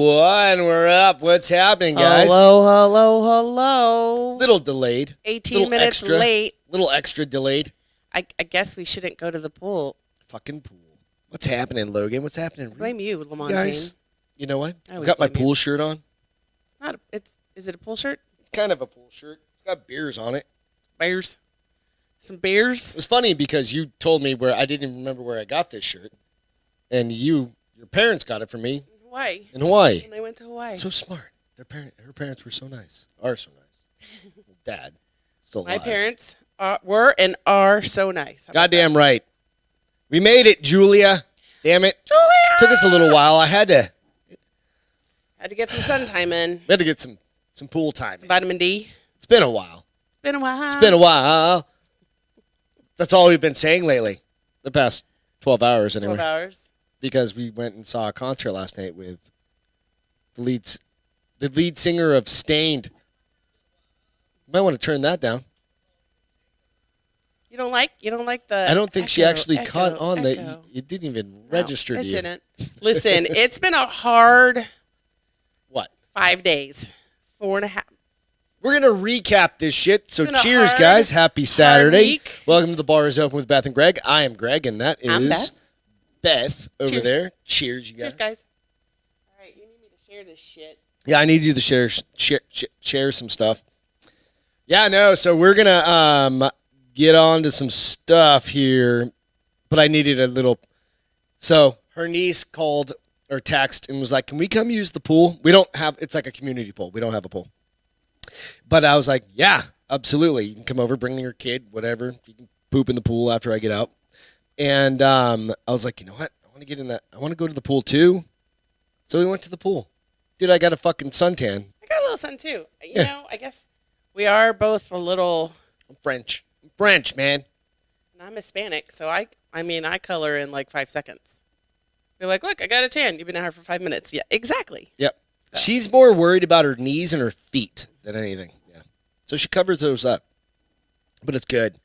And we're up. What's happening, guys? Hello. Little delayed. 18 minutes late. Little extra delayed. I guess we shouldn't go to the pool. Fucking pool. What's happening, Logan? What's happening? I blame you, Lamontagne. Guys, you know what? I I've got my blame pool you. shirt on. Is it a pool shirt? It's kind of a pool shirt. It's got beers on it. Bears. Some beers. It was funny because you told me where I didn't even remember where I got this shirt. And your parents got it for me. Hawaii. In Hawaii. When they went to Hawaii. So smart. Her parents were so nice. Are so nice. Dad, still alive. My parents were and are so nice. Goddamn right. We made it, Julia. Damn it. Julia! Took us a little while. I had to get some sun time in. We had to get some pool time. Some vitamin D. It's been a while. It's been a while. That's all we've been saying lately. The past 12 hours anyway. 12 hours. Because we went and saw a concert last night with the lead singer of Stained. You might want to turn that down. You don't like the I don't think she actually caught on that. that. It didn't even register to you. It didn't. Listen, it's been a hard What? 5 days. 4.5. We're going to recap this shit. So It's been a cheers, hard- guys. Happy Saturday. week. Welcome to The Bar is Open with Beth and Greg. I am Greg, and that I'm is Beth over Cheers. there. Cheers, you guys. Cheers, guys. All right, you need me to share this shit. Yeah, I need you to share some stuff. Yeah, no, so we're going to get on to some stuff here, but I needed a little. So her niece called or texted and was like, can we come use the pool? We don't have, it's like a community pool. We don't have a pool. But I was like, yeah, absolutely. You can come over, bring your kid, whatever. You can poop in the pool after I get out. And I was like, you know what? I want to get in that. I want to go to the pool too. So we went to the pool. Dude, I got a fucking suntan. I got a little sun too. You know, I guess we are both a little. I'm French. I'm French, man. And I'm Hispanic, so I color in like 5 seconds. You're like, look, I got a tan. You've been out here for 5 minutes. Yeah, exactly. Yep. So. She's more worried about her knees and her feet than anything. Yeah. So she covers those up. But it's good.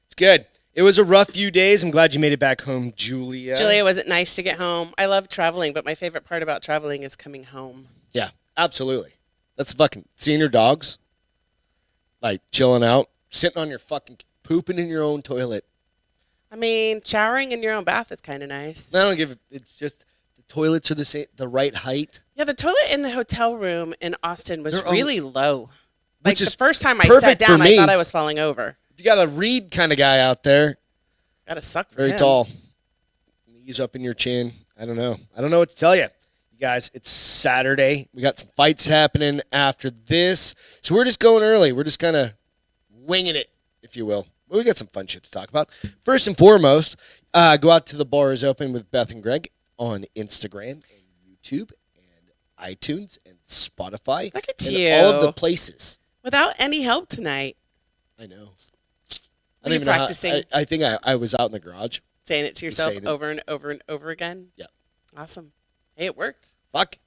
It's good. It was a rough few days. I'm glad you made it back home, Julia. Julia, was it nice to get home? I love traveling, but my favorite part about traveling is coming home. Yeah, absolutely. That's fucking seeing your dogs, like chilling out, sitting on your fucking, pooping in your own toilet. I mean, showering in your own bath is kind of nice. I don't give it. It's just the toilets are the right height. Yeah, the toilet in the hotel room in Austin was really low. Like Which is the first time I sat perfect for down, I me. thought I was falling over. If you got a Reed kind of guy out there, It's got to suck for very him. tall, knees up in your chin. I don't know what to tell you. You guys, it's Saturday. We got some fights happening after this. So we're just going early. We're just kind of winging it, if you will. But we got some fun shit to talk about. First and foremost, go out to The Bar is Open with Beth and Greg on Instagram and YouTube and iTunes and Spotify. Look at and you. all of the places. Without any help tonight. I know. Were you practicing? I think I was out in the garage. Saying it to yourself saying it. over and over and over again? Yeah. Awesome. Hey, it worked. Fuck.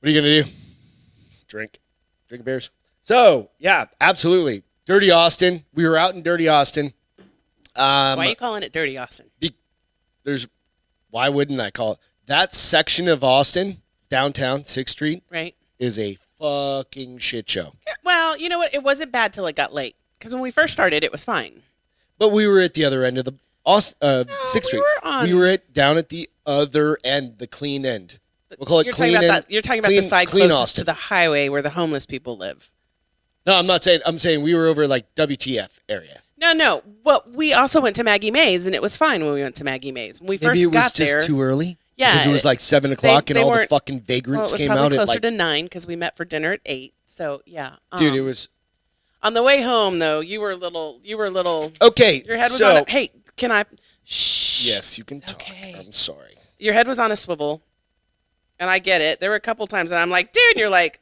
What are you going to do? Drink beers. So, yeah, absolutely. Dirty Austin. We were out in Dirty Austin. Why are you calling it Dirty Austin? Why wouldn't I call it? That section of Austin, downtown, 6th Street, Right. is a fucking shit show. Yeah, well, you know what? It wasn't bad till it got late. Because when we first started, it was fine. But we were at the other end of the 6th Street. We were down at the other end, the clean end. We'll call it clean end. You're talking about the side clean closest Austin. to the highway where the homeless people live. No, I'm not saying. I'm saying we were over like WTF area. No. Well, we also went to Maggie Mae's, and it was fine when we went to Maggie Mae's. When we first got there. Maybe it was just too early? Yeah. Because it was like 7 o'clock and all the fucking vagrants came out It was probably at closer like... to 9 because we met for dinner at 8. So, yeah. Dude, it was... On the way home, though, you were a little... Okay, Your head was on a... Hey, can I... Shh. Yes, you can talk. Okay. I'm sorry. Your head was on a swivel, and I get it. There were a couple times that I'm like, dude, and you're like,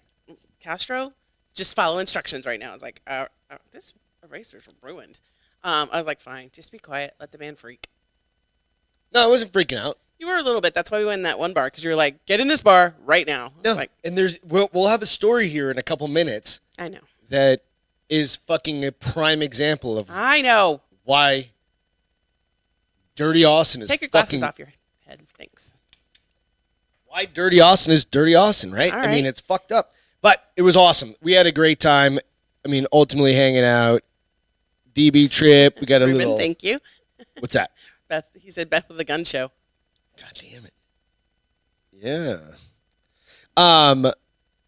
Castro, just follow instructions right now. I was like, this eraser's ruined. I was like, fine, just be quiet. Let the man freak. No, I wasn't freaking out. You were a little bit. That's why we went in that one bar, because you were like, get in this bar right now. No, like, and we'll have a story here in a couple minutes. I know. That is fucking a prime example of I know. why Dirty Austin is Take your glasses fucking... off your head. Thanks. why Dirty Austin is Dirty Austin, right? All I mean, right. it's fucked up. But it was awesome. We had a great time. I mean, ultimately hanging out. DB trip. We got a Ruben, little. thank you. What's that? Beth, he said Beth with the gun show. God damn it. Yeah.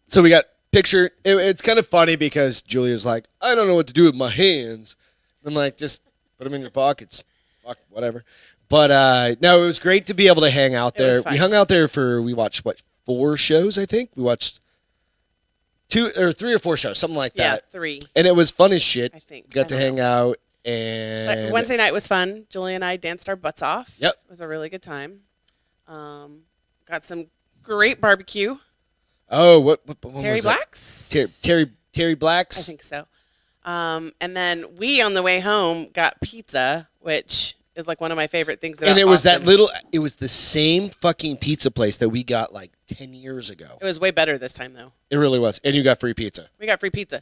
So we got picture. It's kind of funny because Julia's like, I don't know what to do with my hands. I'm like, just put them in your pockets. Fuck, whatever. But no, it was great to be able to hang out It was there. fun. We hung out there we watched, 4 shows, I think? We watched 2 or 3 or 4 shows, something like Yeah, that. 3. And it was fun as shit. I think. Got I to don't hang know. out and Wednesday night was fun. Julie and I danced our butts off. Yep. It was a really good time. Got some great barbecue. Oh, what one Terry was that? Black's? Terry Black's. I think so. And then we, on the way home, got pizza, which is like one of my favorite things about And it was Austin. it was the same fucking pizza place that we got like 10 years ago. It was way better this time, though. It really was. And you got free pizza. We got free pizza.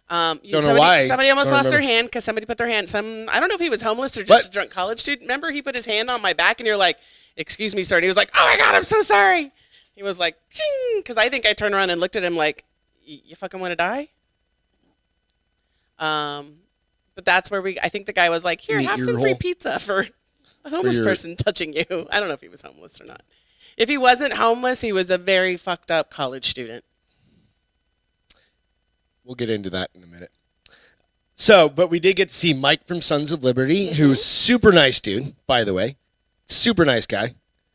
Don't know why. Somebody almost Don't lost their remember. hand because somebody put their hand. I don't know if he was homeless or just What? a drunk college student. Remember, he put his hand on my back, and you're like, "Excuse me, sir." And he was like, "Oh my God, I'm so sorry." He was like, "Ching," because I think I turned around and looked at him like, "You fucking want to die?" But that's where I think the guy was like, "Here, Meet have your some free hole. pizza for a homeless your- person touching you." I don't know if he was homeless or not. If he wasn't homeless, he was a very fucked up college student. We'll get into that in a minute. So, but we did get to see Mike from Sons of Liberty, who's super nice dude, by the way. Super nice guy.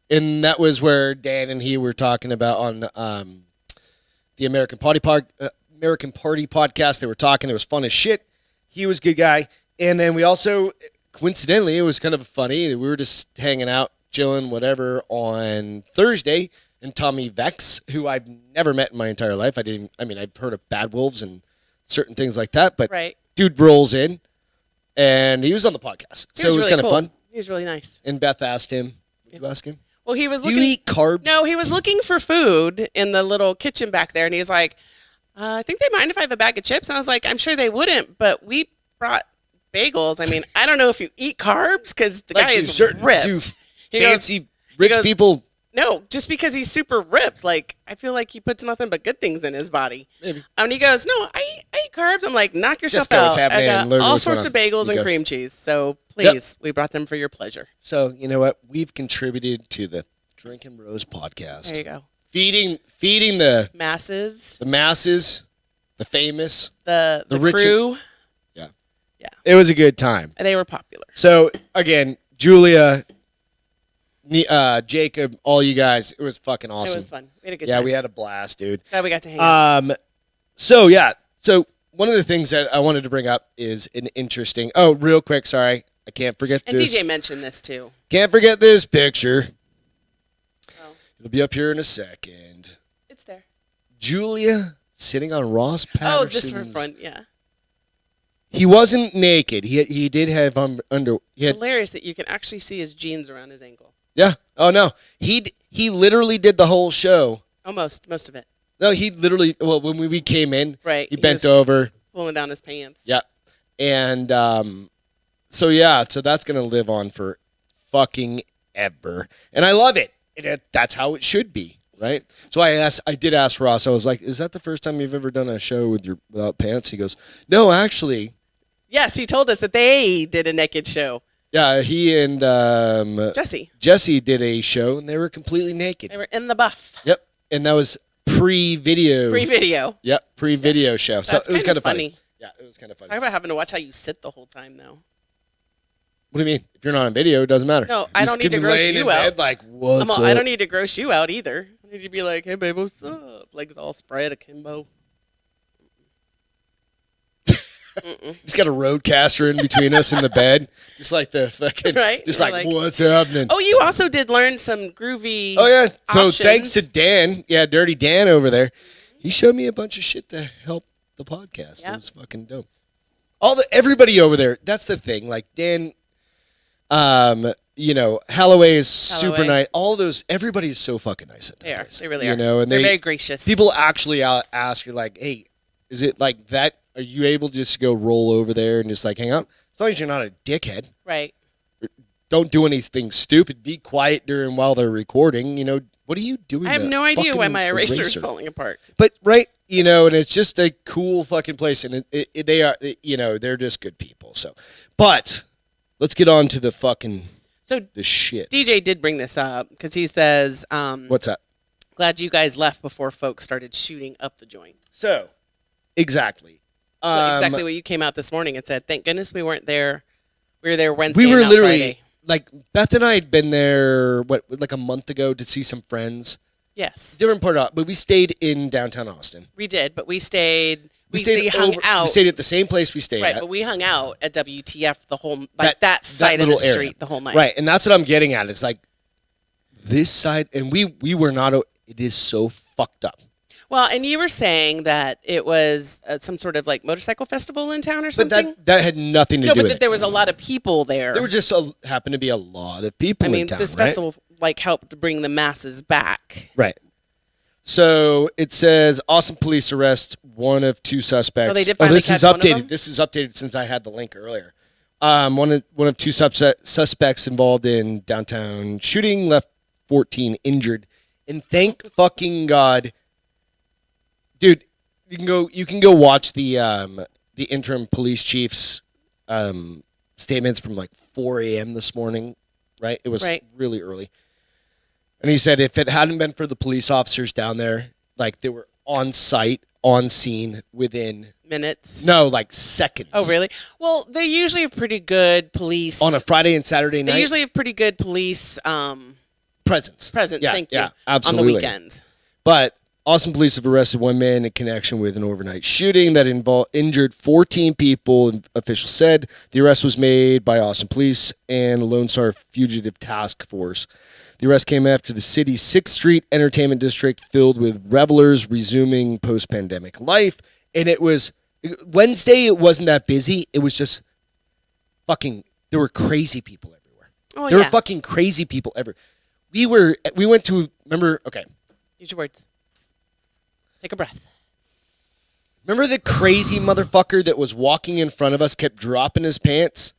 And that was where Dan and he were talking about on the American Party podcast. They were talking. It was fun as shit. He was a good guy. And then we also, coincidentally, it was kind of funny. We were just hanging out, chilling, whatever, on Thursday. And Tommy Vex, who I've never met in my entire life. I've heard of Bad Wolves and certain things like that. But Right. dude rolls in, and he was on the podcast. He So it was really kind of cool. fun. He was really nice. And Beth asked him, did you ask him? Well, he was Do looking. you eat carbs? No, he was looking for food in the little kitchen back there, and he was like, "I think they mind if I have a bag of chips." And I was like, "I'm sure they wouldn't, but we brought bagels. I mean, I don't know if you eat carbs because the guy is ripped." He goes- Fancy rich goes- people. No, just because he's super ripped. Like, I feel like he puts nothing but good things in his body. Maybe. And he goes, "No, I eat carbs." I'm like, "Knock yourself Just go, what's out. I happening, got learn all what's going sorts of on." bagels You and go. cream cheese. So please, we brought them for your pleasure." So, you know what? We've contributed to the Drinkin Bros podcast. There you go. Feeding the Masses, masses, the famous. the rich- crew, Yeah. Yeah. It was a good time. they were popular. So, again, Julia, Jacob, all you guys, it was fucking awesome. It was fun. We had a good Yeah, time. we had a blast, dude. Glad we got to hang out. So yeah, so one of the things that I wanted to bring up is an interesting. Oh, real quick, sorry, I can't forget And this. DJ mentioned this too. Can't forget this picture. Oh, It'll be up here in a second. it's there. Julia sitting on Ross Oh, just Patterson's. for fun. Yeah. He wasn't naked. He did have under. He It's had, hilarious that you can actually see his jeans around his ankle. yeah. Oh no. He literally did the whole show. Almost, most of it. No, he literally. Well, when we came in, Right. he bent was over. pulling down his pants. Yeah. And so that's gonna live on for fucking ever. And I love it. That's how it should be, right? So I did ask Ross, I was like, is that the first time you've ever done a show without pants? He goes, no, actually. Yes, he told us that they did a naked show. Yeah, he and Jesse, did a show and they were completely naked. they were in the buff. Yep. And that was pre-video. Pre-video. Yep, pre-video show. So That's it was kinda kind of funny. Yeah, it was kind of funny. Talk about having to watch how you sit the whole time, though. What do you mean? If you're not on video, it doesn't matter. No, You I just don't need could to be gross laying you in bed out. like, what's up? I don't need to gross you out either. I need to be like, "Hey, babe, what's up?" Legs all spread akimbo. He's got a roadcaster in between us in the bed, just like the fucking, Right? just We're like, like- what's happening? Oh, you also did learn some groovy. Oh yeah. So options. thanks to Dan, Dirty Dan over there, he showed me a bunch of shit to help the podcast. Yep. It was fucking dope. Everybody over there. That's the thing. Like Dan, Halloway is super Halloway. nice. All those, everybody is so fucking nice at that They are. place. They really you are. know, and They're very gracious. people actually ask you like, hey, is it like that? Are you able just to go roll over there and just like hang out? As long as you're not a dickhead. Right. Don't do anything stupid. Be quiet while they're recording. What are you doing? I have to no idea why fucking my eraser is falling apart. But right, and it's just a cool fucking place, and they are, they're just good people. So, but let's get on to the fucking the shit. DJ did bring this up because he says, "What's up? Glad you guys left before folks started shooting up the joint." So, exactly. So exactly what you came out this morning and said. Thank goodness we weren't there. We were there Wednesday. We were and not literally Friday. like Beth and I had been there like a month ago to see some friends. Yes. Different part of, but we stayed in downtown Austin. We did, but we stayed. We hung out. We stayed at the same place we stayed right, at. but we hung out at WTF the whole that side of little the street area. the whole night. Right, and that's what I'm getting at. It's like this side, and we were not. It is so fucked up. Well, and you were saying that it was some sort of like motorcycle festival in town or something. But that had nothing to do but with that it. there was a lot of people there. There were just happened to be a lot of people in town. This right? festival like helped to bring the masses back. Right. So it says Austin police arrest one of two suspects. Oh, they did finally this is catch one of updated. them? This is updated since I had the link earlier. One of two suspects involved in downtown shooting left 14 injured, and thank fucking God, dude. You can go watch the interim police chief's statements from like 4 a.m. this morning. Right, it was really early. And he said if it hadn't been for the police officers down there, like they were on site, on scene within minutes. No, like seconds. Oh, really? Well, they usually have pretty good police. On a Friday and Saturday night? They usually have pretty good police presence. Yeah, thank you. Yeah, absolutely. On the weekends. But Austin police have arrested one man in connection with an overnight shooting that injured 14 people, officials said. The arrest was made by Austin police and Lone Star Fugitive Task Force. The arrest came after the city's 6th Street entertainment district filled with revelers resuming post-pandemic life. And it was Wednesday, it wasn't that busy. It was just fucking, there were crazy people everywhere. Oh, there were fucking crazy people everywhere. We went to, remember, okay. Use your words. Take a breath. Remember the crazy motherfucker that was walking in front of us, kept dropping his pants?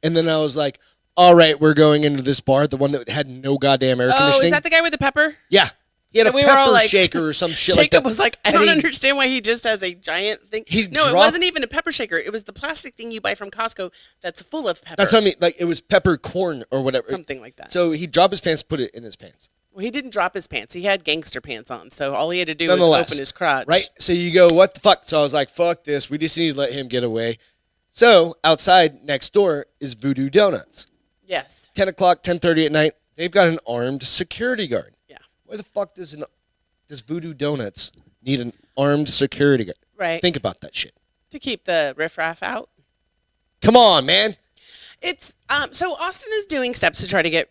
And then I was like, all right, we're going into this bar, the one that had no goddamn air conditioning. Oh, is that the guy with the pepper? Yeah. He had And a we were all pepper like, shaker or some shit like that. Jacob was like, I don't understand why he just has a giant thing. It wasn't even a pepper shaker. It was the plastic thing you buy from Costco that's full of pepper. That's what I mean. Like, it was pepper corn or whatever. Something like that. So he dropped his pants, put it in his pants. Well, he didn't drop his pants. He had gangster pants on. So all he had to do was open his crotch. Right? So you go, what the fuck? So I was like, fuck this. We just need to let him get away. So outside next door is Voodoo Donuts. Yes. 10 o'clock, 10:30 at night. They've got an armed security guard. Yeah. Why the fuck does Voodoo Donuts need an armed security guard? Right. Think about that shit. To keep the riffraff out. Come on, man. It's so Austin is doing steps to try to get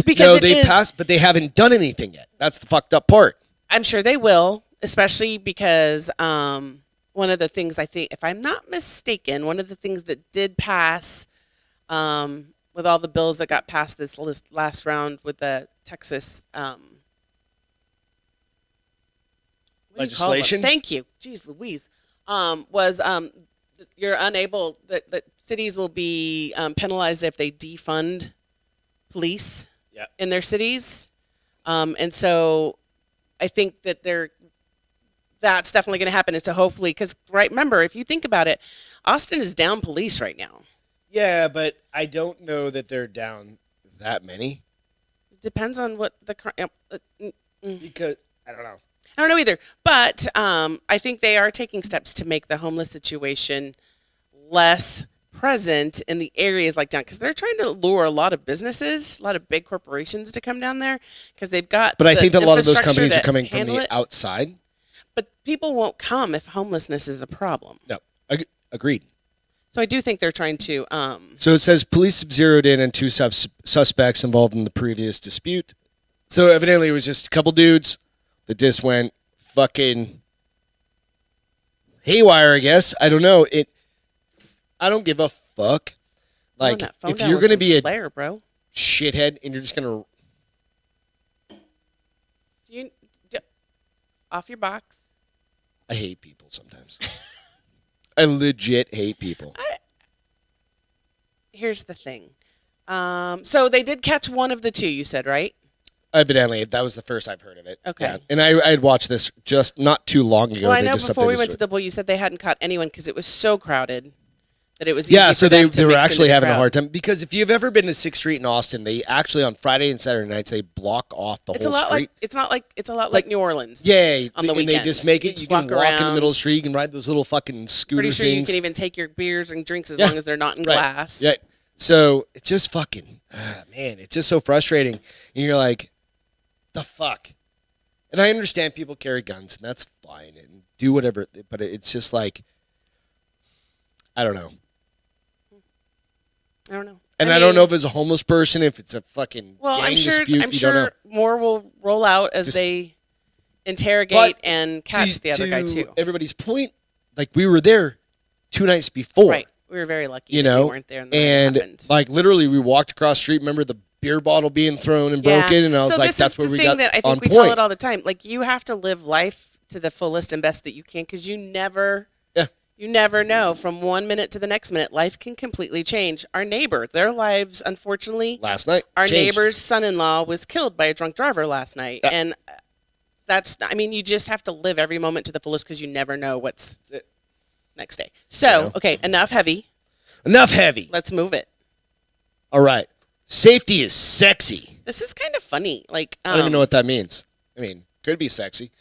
because they passed, but they haven't done anything yet. That's the fucked up part. I'm sure they will, especially because one of the things I think, if I'm not mistaken, one of the things that did pass with all the bills that got passed this last round with the Texas legislation. Thank you. Jeez Louise. Was you're unable that cities will be penalized if they defund police in their cities, and so I think that that's definitely going to happen. And so hopefully, because remember, if you think about it, Austin is down police right now. Yeah, but I don't know that they're down that many. It depends on what the Because I don't know. I don't know either, but I think they are taking steps to make the homeless situation less present in the areas like down, because they're trying to lure a lot of businesses, a lot of big corporations to come down there because they've got. But I think that a lot of those infrastructure companies are to coming from handle the it. outside. But people won't come if homelessness is a problem. No, agreed. So I do think they're trying to. So it says police have zeroed in on two suspects involved in the previous dispute. So evidently it was just a couple dudes that just went fucking haywire, I guess. I don't know. I don't give a fuck. Like, if you're going to be a flare, bro. shithead and you're just going to... Off your box. I hate people sometimes. I legit hate people. Here's the thing. So they did catch one of the two, you said, right? Evidently, that was the first I've heard of it. Okay. Yeah. And I had watched this just not too long ago. Well, I They know just before we updated went this to the bowl, you said they hadn't caught anyone because it was so crowded that it was easy Yeah, for so them they to were mix actually into the having a crowd. hard time because if you've ever been to 6th Street in Austin, they actually on Friday and Saturday nights they block off the It's a whole lot street. like it's a lot like Like- New Orleans. Yeah, on the and they weekends. just make You it. just You can walk walk in the around. middle of the street. You can ride those little fucking scooter Pretty sure you things. can even take your beers and drinks as Yeah. long as they're not in Right. glass. Yeah. So it's just fucking, man, it's just so frustrating. And you're like, the fuck. And I understand people carry guns, and that's fine, and do whatever. But it's just like, I don't know. I don't know. And I I don't mean, know if it's a homeless person, if it's a fucking Well, gang I'm sure. dispute. I'm you don't know. sure more will roll out as Just- they interrogate But and catch the other guy too. Everybody's point, like we were there 2 nights before. Right. We were very lucky. You that know, we weren't there and, the night it and happened. like literally we walked across the street. Remember the beer bottle being thrown and broken, and I was so like, this "That's is where the we thing got that I think on we tell point." it all the time. Like you have to live life to the fullest and best that you can because you never know from 1 minute to the next minute. Life can completely change. Our neighbor, their lives, unfortunately, Last night, our changed. neighbor's son-in-law was killed by a drunk driver last night, Yeah. and that's. I mean, you just have to live every moment to the fullest because you never know what's next day. So, okay, enough heavy. Enough heavy. Let's move it. All right, safety is sexy. This is kind of funny. Like, I don't even know what that means. I mean, could be sexy.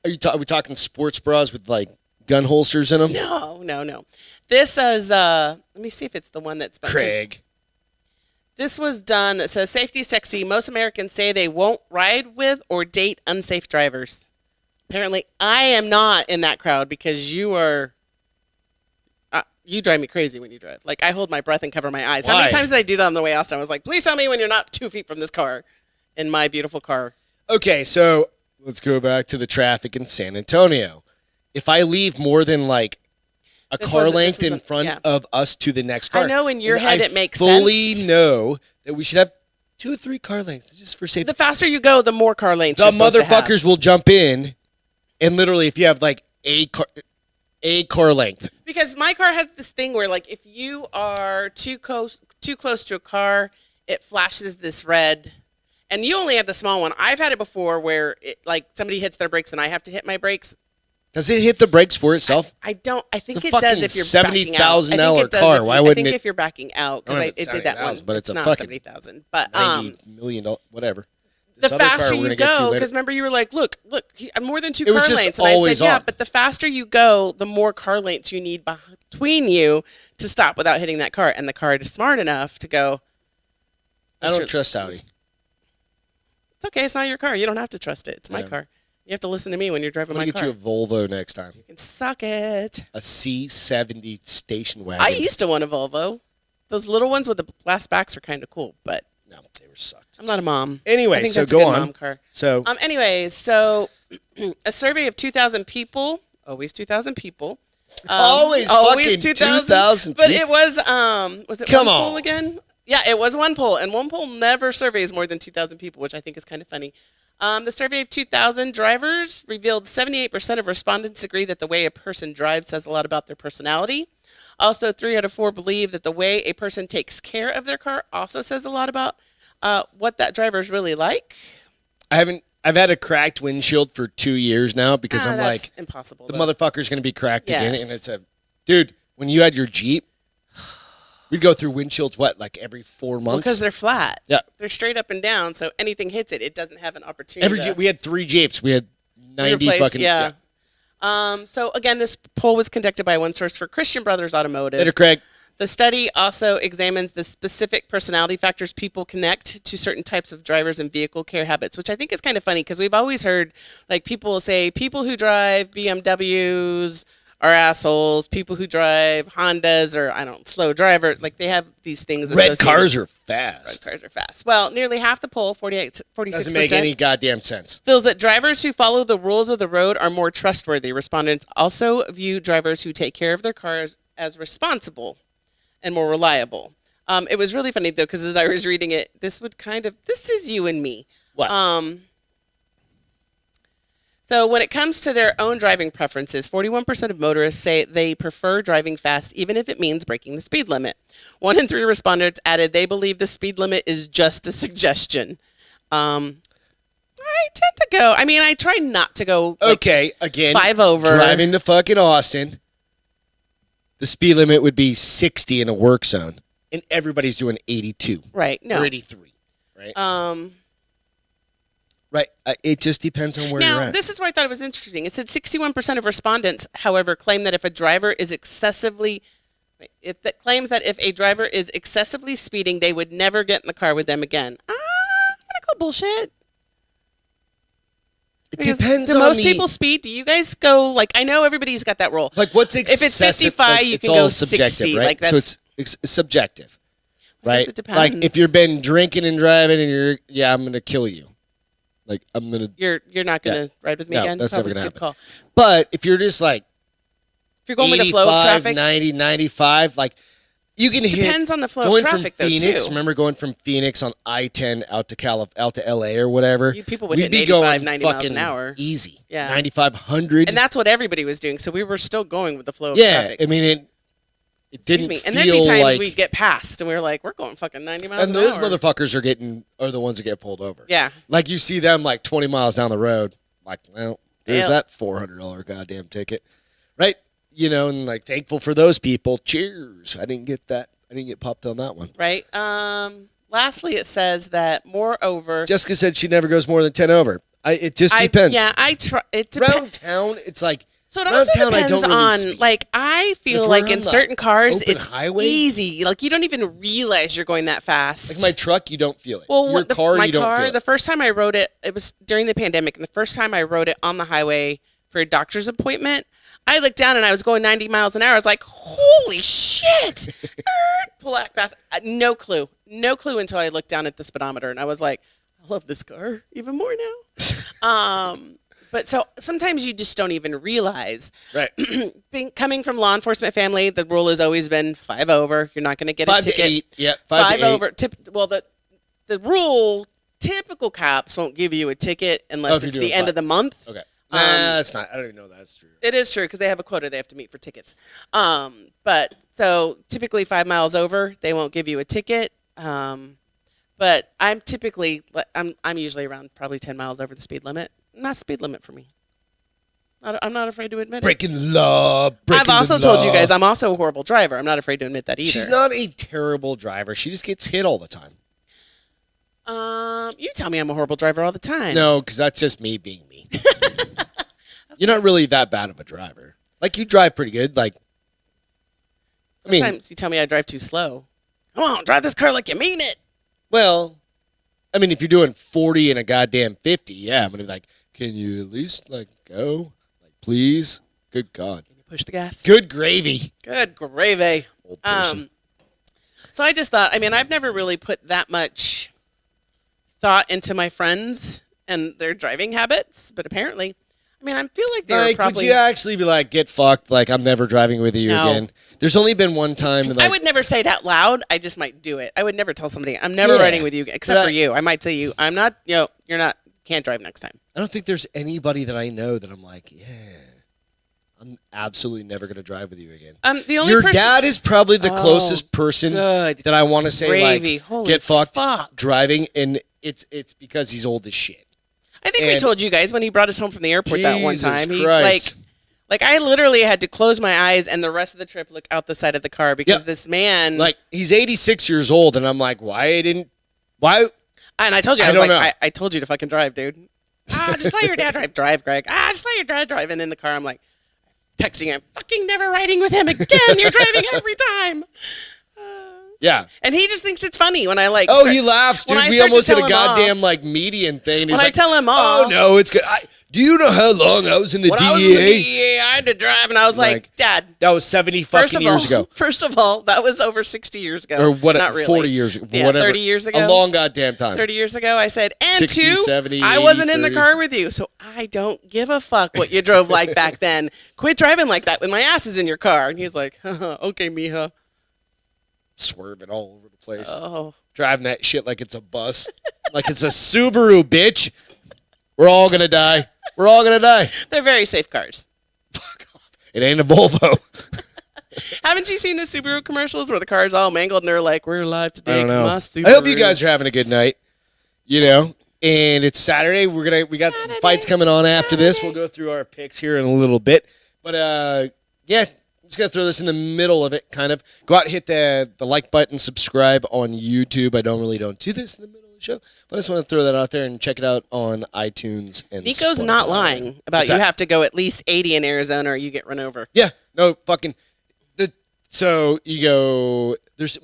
Are we talking sports bras with like gun holsters in them? No. This is. Let me see if it's the one that's been. Craig. This was done that says safety is sexy. Most Americans say they won't ride with or date unsafe drivers. Apparently, I am not in that crowd because you are. You drive me crazy when you drive. Like, I hold my breath and cover my eyes. How many Why? times did I do that on the way Austin? I was like, please tell me when you're not 2 feet from this car in my beautiful car. Okay, so let's go back to the traffic in San Antonio. If I leave more than like a car length in front of us to the next car, I know in your and head I it makes fully sense. know that we should have 2 or 3 car lengths just for safety. The faster you go, the more car lanes The you're supposed to have. motherfuckers will jump in, and literally, if you have like a car length, Because my car has this thing where, like, if you are too close to a car, it flashes this red. And you only have the small one. I've had it before where, like, somebody hits their brakes and I have to hit my brakes. does it hit the brakes for itself? I don't. I think It's a it does fucking if you're backing out. $70,000 I think it does car. if you- Why I wouldn't think it- if you're backing out, I don't because know if it it's did that one. 70,000, but it's a not fucking 70,000. But $90 million, whatever. the This other car faster we're you gonna get to go, later- because remember you were like, look, I'm more than 2 It was car just lengths. And I always said, yeah, on. but the faster you go, the more car lengths you need between you to stop without hitting that car. And the car is smart enough to go. I don't trust Audi. It's okay. It's not your car. You don't have to trust it. It's my Yeah. car. You have to listen to me when you're driving I'm my gonna get car. you a Volvo next time. You can suck it. A C70 station wagon. I used to want a Volvo. Those little ones with the glass backs are kind of cool, but No, they were sucked. I'm not a mom. Anyway, I think so that's go a good on. mom car. So Anyways, so a survey of 2,000 people, always 2,000 people. Always fucking 2,000 But people. it was it Come one on. poll again? Yeah, it was one poll, and one poll never surveys more than 2,000 people, which I think is kind of funny. The survey of 2,000 drivers revealed 78% of respondents agree that the way a person drives says a lot about their personality. Also, 3 out of 4 believe that the way a person takes care of their car also says a lot about what that driver is really like. I've had a cracked windshield for 2 years now because I'm like, That's impossible. the though. motherfucker's gonna be cracked again, Yes. and it's dude. When you had your Jeep, we'd go through windshields like every 4 months. Because they're flat. Yeah. They're straight up and down, so anything hits it, it doesn't have an opportunity. we had 3 Jeeps. We had 90 replace, fucking yeah. So again, this poll was conducted by one source for Christian Brothers Automotive. Later, Craig. The study also examines the specific personality factors people connect to certain types of drivers and vehicle care habits, which I think is kind of funny because we've always heard like people will say people who drive BMWs are assholes. People who drive Hondas are slow driver. Like they have these things. Red associated- cars are Red fast. cars are fast. Well, nearly half the poll, 46%, Doesn't make any goddamn sense. feels that drivers who follow the rules of the road are more trustworthy. Respondents also view drivers who take care of their cars as responsible and more reliable. It was really funny, though, because as I was reading it, this is you and me. What? So when it comes to their own driving preferences, 41% of motorists say they prefer driving fast, even if it means breaking the speed limit. 1 in 3 respondents added they believe the speed limit is just a suggestion. I tend to go. I mean, I try not to go. Like, Okay, again, 5 over. driving to fucking Austin. The speed limit would be 60 in a work zone, and everybody's doing 82. Right. No. Or 83. Right. Right. It just depends on where you're Now, at. this is where I thought it was interesting. It said 61% of respondents, however, claim that if a driver is excessively speeding, they would never get in the car with them again. I'm gonna go bullshit. It Because depends do on most people speed? Do you guys go like? I know everybody's got that rule. Like what's excessive? If it's 55, like, you it's can all go subjective, 60. right? Like that's it's subjective, I guess right? it depends. Like if you've been drinking and driving and I'm gonna kill you. Like I'm gonna. You're not gonna ride with me No, again. that's Probably never gonna good happen. call. But if you're just like If you're going with the flow of 85, traffic, 90, 95, like you can it hit. depends on the flow Going of traffic from though Phoenix, too. remember going from Phoenix on I-10 out to LA or whatever? People would We'd hit be 85, going 90 miles an fucking hour. Easy. Yeah. 9,500. And that's what everybody was doing. So we were still going with the flow of yeah, traffic. I mean it Excuse didn't me. feel And there'd be times like. we'd get past and we were like, we're going fucking 90 miles And an those hour. motherfuckers are the ones that get pulled over. Yeah. Like you see them like 20 miles down the road. Like, well, there's Yeah. that $400 goddamn ticket, right? You know, and like thankful for those people. Cheers. I didn't get that. I didn't get popped on that one. Right. Lastly, it says that moreover. Jessica said she never goes more than 10 over. It just depends. I try. It depends. Around town, it's like. So it around also town, I depends don't really on, speed. like, I feel If like we're in on the certain cars, open it's highway? easy. Like, you don't even realize you're going that fast. Like my truck, you don't feel it. Well, Your car, my you don't car, feel it. the first time I rode it, it was during the pandemic, and the first time I rode it on the highway for a doctor's appointment, I looked down and I was going 90 miles an hour. I was like, holy shit. Pull back. No clue until I looked down at the speedometer, and I was like, I love this car even more now. But so sometimes you just don't even realize. Right. Coming from law enforcement family, the rule has always been 5 over. You're not going to get a 5 ticket. to 8. Yeah, 5 to 8. over. The rule, typical cops won't give you a ticket unless you're it's doing the end 5. of the month. Okay. That's not. I don't even know that's true. It is true because they have a quota they have to meet for tickets. But so typically 5 miles over, they won't give you a ticket. But I'm usually around probably 10 miles over the speed limit. Not speed limit for me. I'm not afraid to admit Breaking the law. Breaking I've also the told you law. guys I'm also a horrible driver. I'm not afraid to admit that either. She's not a terrible driver. She just gets hit all the time. You tell me I'm a horrible driver all the time. No, because that's just me being me. You're not really that bad of a driver. Like, you drive pretty good. Like, Sometimes you tell me I drive too slow. Come on, drive this car like you mean it. well, I mean, if you're doing 40 and a goddamn 50, yeah, I'm going to be like, can you at least, like, go? Like, please? Good God. Can you push the gas? Good gravy. Good gravy. Old person. So I just thought, I mean, I've never really put that much thought into my friends and their driving habits, but apparently, I mean, I feel like they were Like, probably. would you actually be like, get fucked? Like, I'm never driving with you No. again. There's only been one time. That, like, I would never say it out loud. I just might do it. I would never tell somebody, I'm never Yeah. riding with you, except But for you. I might tell you, I'm not, you're not, can't drive next time. I don't think there's anybody that I know that I'm like, yeah, I'm absolutely never going to drive with you again. The only Your person, dad is probably the Oh, closest person good that I want to say, gravy. like, Holy get fucked fuck. driving, and it's because he's old as shit. I think we and- told you guys when he brought us home from the airport that one Jesus time. He Christ. like I literally had to close my eyes and the rest of the trip look out the side of the car because Yep. this man. Like, he's 86 years old, and I'm like, why? And I told you, I I was don't like, know. I told you to fucking drive, dude. Just let your dad drive. Drive, Greg. Just let your dad drive. And in the car, I'm like, texting him, fucking never riding with him again. You're driving every time. Yeah. And he just thinks it's funny when I like. Oh, he laughs, dude. when I We start to almost hit tell a him off- goddamn, like, median thing. and he's When I like, tell him oh, off. no, it's good. Do you know how long I was in the When DEA? I was in the DEA, I had to drive, and I was like, Dad. That was 70 fucking years ago. First of all, that was over 60 years ago. Or what? Not really. 40 years ago. Yeah, whatever. 30 years ago. A long goddamn time. 30 years ago, I said, and 60, two, 70, I 80, wasn't in the 30. car with you, so I don't give a fuck what you drove like back then. Quit driving like that when my ass is in your car. And he was like, okay, mija. Swerving all over the place. Oh. Driving that shit like it's a bus. Like it's a Subaru, bitch. We're all going to die. We're all going to die. They're very safe cars. Fuck off. It ain't a Volvo. Haven't you seen the Subaru commercials where the car's all mangled and they're like, we're alive I today don't know. because my Subaru. I hope you guys are having a good night. You know, and it's Saturday. We got some fights coming on after this. We'll go through our picks here in a little bit. But yeah, I'm just gonna throw this in the middle of it, kind of. Go out and hit the like button, subscribe on YouTube. I don't do this in the middle of the show, but I just want to throw that out there and check it out on iTunes and Nico's Spotify. not lying about you have to go at least 80 in Arizona or you get run over. Yeah, no fucking. So you go. There's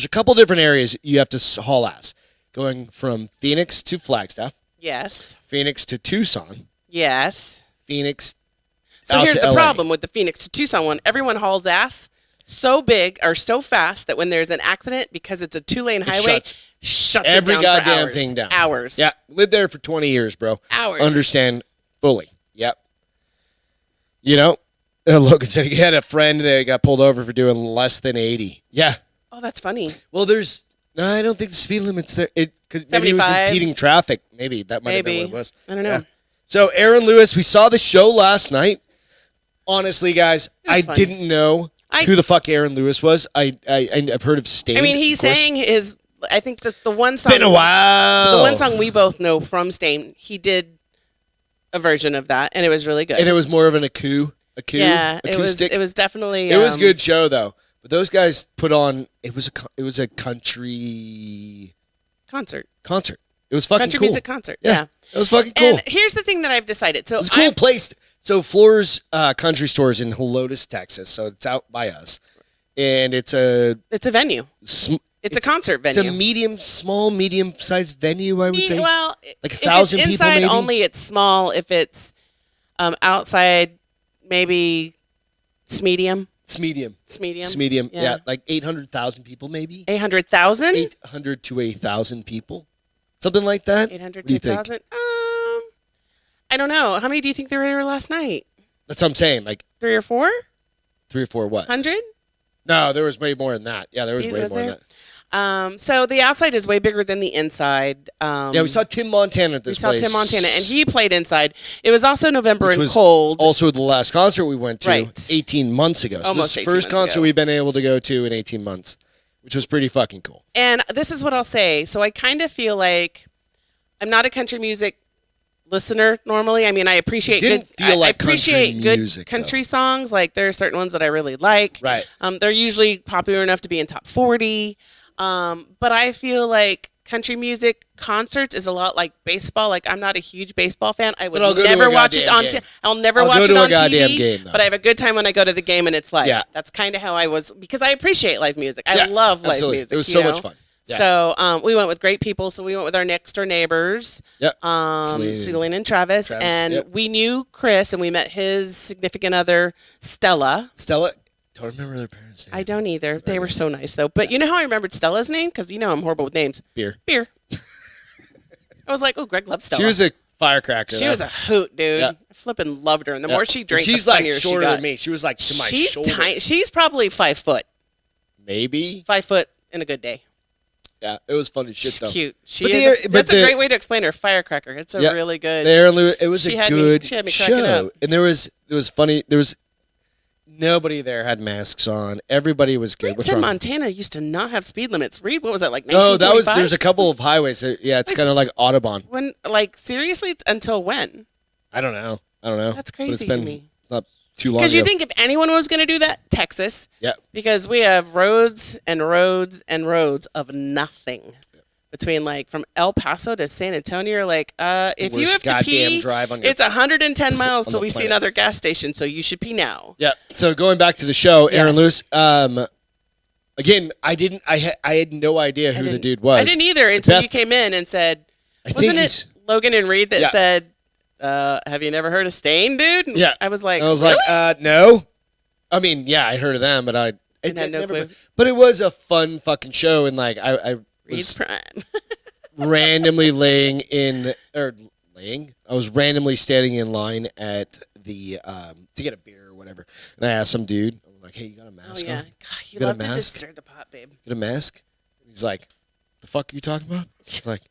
a couple different areas you have to haul ass. Going from Phoenix to Flagstaff. Yes. Phoenix to Tucson. Yes. Phoenix. So out here's to the LA. problem with the Phoenix to Tucson one. Everyone hauls ass so big or so fast that when there's an accident, because it's a 2-lane highway, shuts every it down for goddamn hours. thing down. Hours. Yeah, lived there for 20 years, bro. Hours. Understand fully. Yep. You know, Logan said he had a friend that got pulled over for doing less than 80. Yeah. Oh, that's funny. Well, no, I don't think the speed limit's there. Because maybe it was 75. impeding traffic. Maybe that might have been what it was. I don't know. Yeah. So Aaron Lewis, we saw the show last night. Honestly, guys, I fun. didn't know who the fuck Aaron Lewis was. I've heard of Stained. I mean, he sang his. I think the one song. Been a while. The one song we both know from Stain. He did a version of that, and it was really good. And it was more of an acoustic. Yeah, it was definitely. It was a good show though. But those guys put on. It was a country concert. It was fucking Country cool. music concert. Yeah, Yeah. it was fucking cool. And here's the thing that I've decided. So It's a cool place. So Floor's Country Store is in Helotes, Texas. So it's out by us, and it's a venue. It's a concert venue. It's a medium-sized venue. I would say. Well, like if 1,000 it's people. inside Maybe only, it's small. If it's outside, maybe it's medium. It's medium. It's medium. It's medium. Yeah. Yeah, like 800,000 people, maybe. 800,000. 800 to 1,000 people, something like that. 800 What do you to think? 1,000. I don't know. How many do you think there were last night? That's what I'm saying. Like 3 or 4? 3 or 4 what? 100? No, there was way more than that. Yeah, there was way more than that. So the outside is way bigger than the inside. Yeah, we saw Tim Montana at this place. We saw Tim Montana, and he played inside. It was also November Which and was cold. Also, the last concert we went to Right. 18 months ago. So Almost this is 18 the first months concert ago. we've been able to go to in 18 months, which was pretty fucking cool. And this is what I'll say. So I kind of feel like I'm not a country music listener normally. I mean, I appreciate It didn't good. feel like I appreciate country good music, country songs. Like there are certain ones that I really like. Right. They're usually popular enough to be in top 40. But I feel like country music concerts is a lot like baseball. Like I'm not a huge baseball fan. I would But I'll go to never a watch it goddamn on. game. I'll never I'll watch go it to a on goddamn TV. game, though. But I have a good time when I go to the game, and it's like Yeah. that's kind of how I was because I appreciate live music. I Yeah, love live absolutely. music. It was you so know? much fun. Yeah. So we went with great people. So we went with our next door neighbors. Yep. Celine and Travis. And yep. we knew Chris, and we met his significant other, Stella. Stella, don't remember their parents' name. I don't either. They were so nice, though. But you know how I remembered Stella's name? Because you know I'm horrible with names. Beer. I was like, oh, Greg loves Stella. She was a firecracker. She was a hoot, dude. Yeah. I flipping loved her. And the Yeah. more she drank, she's the like funnier she shorter got. than me. She was like to my She's shoulder. tiny. She's probably 5 foot. Maybe. 5 foot in a good day. Yeah, it was funny shit She's though. cute. She But is. the- That's but a the- great way to explain her. Firecracker. It's a Yeah. really good. There, it was she a had me- good she had me cracking show, up. and it was funny. There was nobody there had masks on. Everybody was good. What's Said wrong? Montana used to not have speed limits. Reed, what was that like? No, that was. 1945? There's a couple of highways. Yeah, it's kind of like Audubon. When like seriously until when? I don't know. That's But it's crazy been to me. not too long. Because you ago. think if anyone was going to do that, Texas. Yeah. Because we have roads and roads and roads of nothing. Between like from El Paso to San Antonio, like if you worst have to goddamn pee, drive on your- it's 110 miles on till the we see planet. another gas station. So you should pee now. Yeah. So going back to the show, Aaron Yes. Lewis. Again, I had no idea who the dude was. I didn't either until Beth- you came in and said, I think wasn't he's. it Logan and Reed that Yeah. said, have you never heard of Stain, dude? And Yeah. I was like, like, no. I mean, yeah, I heard of them, but I And had no clue. But it was a fun fucking show, and like I Reed's was prime. randomly I was randomly standing in line at the to get a beer or whatever, and I asked some dude, I'm like, "Hey, you got a Oh mask yeah, on? God, you Got a love to just mask? stir the pot, babe. Get a mask?" And he's like, "The fuck are you talking about?" It's like,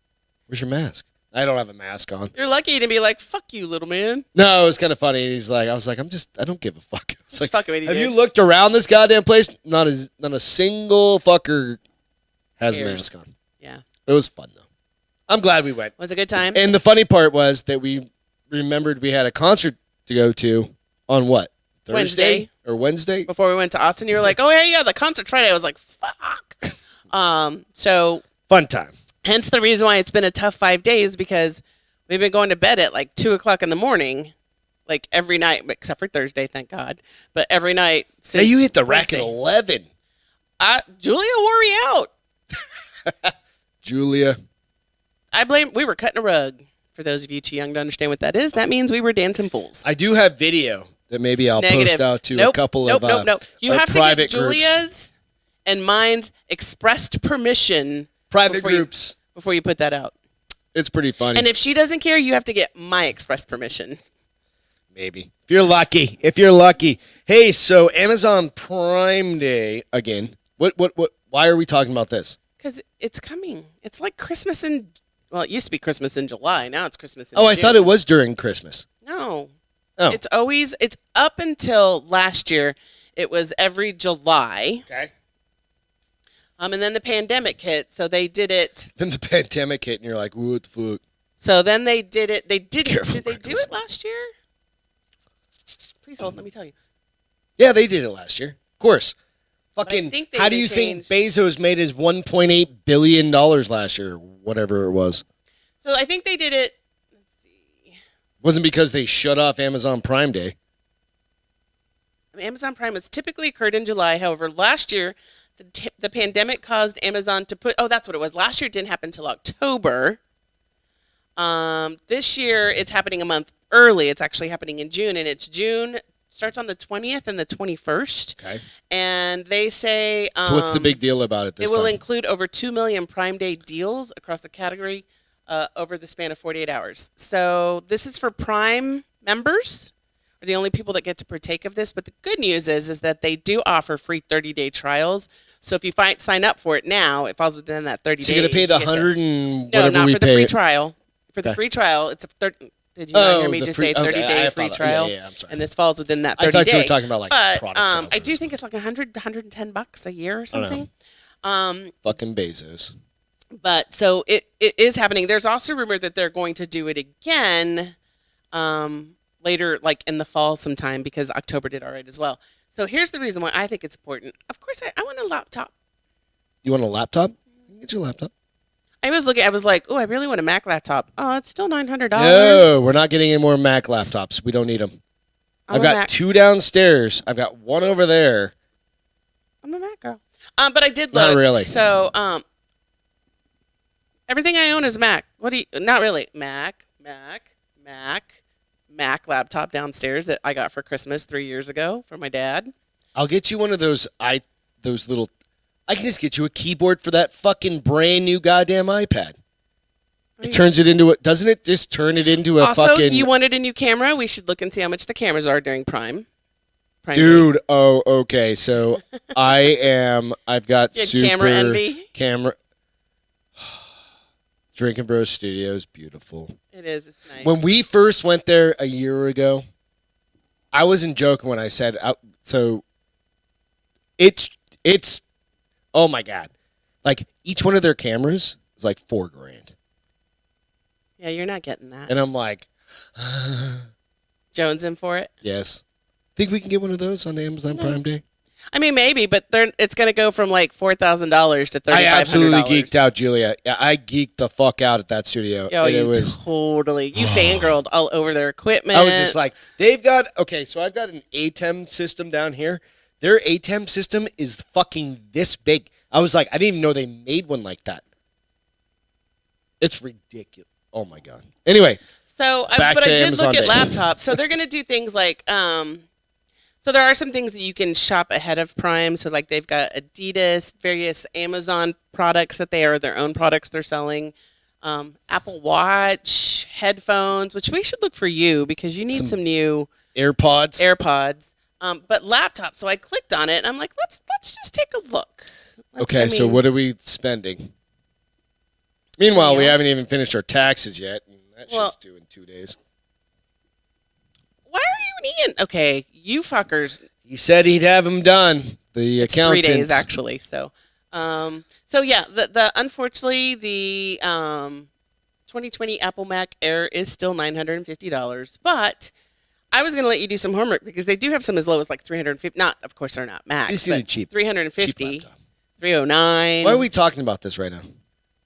"Where's your mask?" I don't have a mask on. You're lucky to be like, fuck you, little man. No, it was kind of funny. He's like, I was like, I don't give a fuck. I was Just like, fucking with you, have you dude. looked around this goddamn place? Not a single fucker has a Cares. mask on. Yeah. It was fun though. I'm glad we went. Was a good time. And the funny part was that we remembered we had a concert to go to on what? Thursday or Wednesday? Before we went to Austin, you were like, "Oh yeah, the concert's Friday." I was like, "Fuck." So Fun time. hence the reason why it's been a tough 5 days, because we've been going to bed at like 2:00 in the morning, like every night, except for Thursday, thank God. But every night since Hey, you hit the rack at Thursday. 11. Julia wore me out. Julia. We were cutting a rug. For those of you too young to understand what that is, that means we were dancing fools. I do have video that maybe I'll Negative. post out to Nope, a couple nope, of nope. You our have to private get Julia's and mine's expressed permission private before groups. before you put that out. It's pretty funny. And if she doesn't care, you have to get my express permission. Maybe. If you're lucky. If you're lucky. Hey, so Amazon Prime Day again. What why are we talking about this? Because it's coming. It's like Christmas in, well, it used to be Christmas in July. Now it's Christmas in Oh, I June. thought it was during Christmas. No. Oh. It's up until last year, it was every July. Okay. And then the pandemic hit, so they did it. Then the pandemic hit and you're like, what the fuck? So then they did it. They did it. Careful, Did they do Marcus. it last year? Please hold. Let me tell you. Yeah, they did it last year. Of course. Fucking, think they how do even you think changed- Bezos made his $1.8 billion last year, whatever it was? So I think they did it. Let's see. Wasn't because they shut off Amazon Prime Day. I mean, Amazon Prime has typically occurred in July. However, last year, the pandemic caused Amazon to put. Oh, that's what it was. Last year it didn't happen until October. This year it's happening a month early. It's actually happening in June, and it's June. Starts on the 20th and the 21st. Okay. And they say. So what's the big deal about it this It will time? include over 2 million Prime Day deals across the category over the span of 48 hours. So this is for Prime members, are the only people that get to partake of this. But the good news is that they do offer free 30-day trials. So if you sign up for it now, it falls within that 30 days. So you're going to pay the you get to- 100 and No, whatever not we for the pay. free trial. For the Okay. free trial, it's a 30. Did you not hear me the just free- say 30-day okay, I free thought- trial? Yeah, I'm sorry. And this falls within that 30 I thought day. you were talking about like But product trials I or do think it's like $110 a year or I don't know. something. Fucking Bezos. But so it is happening. There's also rumor that they're going to do it again later, like in the fall sometime, because October did all right as well. So here's the reason why I think it's important. Of course, I want a laptop. You want a laptop? Get your laptop. I was like, oh, I really want a Mac laptop. Oh, it's still $900. No, we're not getting any more Mac laptops. We don't need them. I've got Mac. 2 downstairs. I've got 1 over there. I'm a Mac girl. But I did look. Not really. So everything I own is Mac. What do you? Not really. Mac laptop downstairs that I got for Christmas 3 years ago from my dad. I'll get you one of those little. I can just get you a keyboard for that fucking brand new goddamn iPad. It turns it into a. Doesn't it just turn it into a Also, fucking? you wanted a new camera. We should look and see how much the cameras are during Prime. Dude, oh, okay. So I've got You had super camera envy? camera. Drinkin Bros Studios, beautiful. It is. It's nice. When we first went there a year ago, I wasn't joking when I said so. It's oh my god, like each one of their cameras is like $4,000, Yeah, you're not getting that. and I'm like, Jones in for it. yes. Think we can get one of those on Amazon Prime Day? I mean, maybe, but it's going to go from like $4,000 to $3,500. I absolutely geeked out, Julia. Yeah, I geeked the fuck out at that studio. Oh, and you it was. totally. You fangirled all over their equipment. I was just like, they've got so I've got an ATEM system down here. Their ATEM system is fucking this big. I was like, I didn't even know they made one like that. It's ridiculous. Oh my god. Anyway, So, Back but to I did Amazon look at Day. laptops. So they're going to do things like, so there are some things that you can shop ahead of Prime. So like they've got Adidas, various Amazon products that they are their own products they're selling, Apple Watch, headphones, which we should look for you because you need some new AirPods. AirPods. But laptops. So I clicked on it and I'm like, let's just take a look. So what are we spending? Meanwhile, we Yeah. haven't even finished our taxes yet. And that Well- shit's due in 2 days. Why are you Ian? Okay, you fuckers. He said he'd have them done. The It's accountant. 3 days actually. So, so yeah, the unfortunately 2020 Apple Mac Air is still $950, but I was going to let you do some homework because they do have some as low as like 350. Not, of course, they're not Macs, Just but need a cheap 350, laptop. 309. Why are we talking about this right now?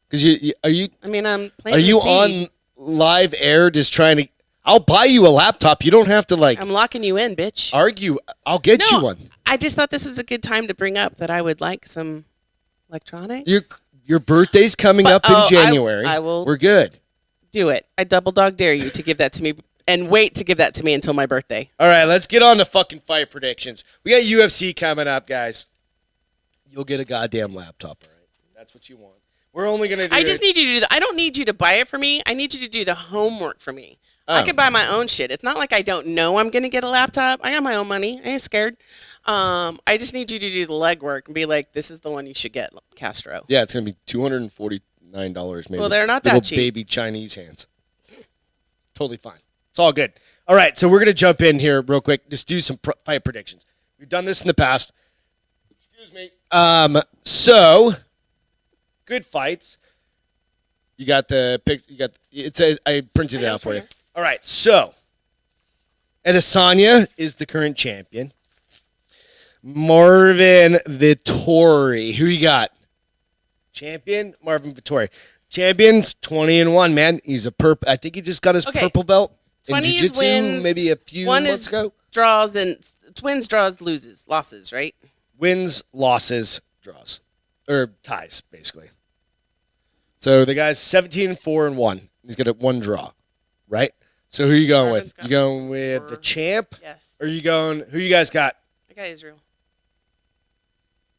Because are you I mean, I'm are you on live air just trying to? I'll buy you a laptop. You don't have to like I'm locking you in, bitch. argue. I'll get you one. I just thought this was a good time to bring up that I would like some electronics. Your birthday's coming up in January. I will. We're good. Do it. I double dog dare you to give that to me and wait to give that to me until my birthday. All right, let's get on to fucking fight predictions. We got UFC coming up, guys. You'll get a goddamn laptop, all right? That's what you want. We're only going to do I just need you to do I don't need you to buy it for me. I need you to do the homework for me. I could buy my own shit. It's not like I don't know I'm going to get a laptop. I got my own money. I ain't scared. I just need you to do the legwork and be like, this is the one you should get, Castro. Yeah, it's going to be $249 maybe. Well, they're not Little that cheap. baby Chinese hands. Totally fine. It's all good. All right, so we're going to jump in here real quick. Just do some fight predictions. We've done this in the past. Excuse me. So, good fights. You got the pic. You got I printed it out for you. All right, so Adesanya is the current champion. Marvin Vittori. Who you got? Champion Marvin Vittori. Champion's 20-1, man. He's a I think he just got his purple belt in jiu-jitsu maybe a few months ago. Draws and wins, draws, losses, right? Wins, losses, draws. Or ties, basically. So the guy's 17-4-1. He's got one draw, right? So who are you going with? You going with the champ? Yes. Or you going, who you guys got? I got Israel.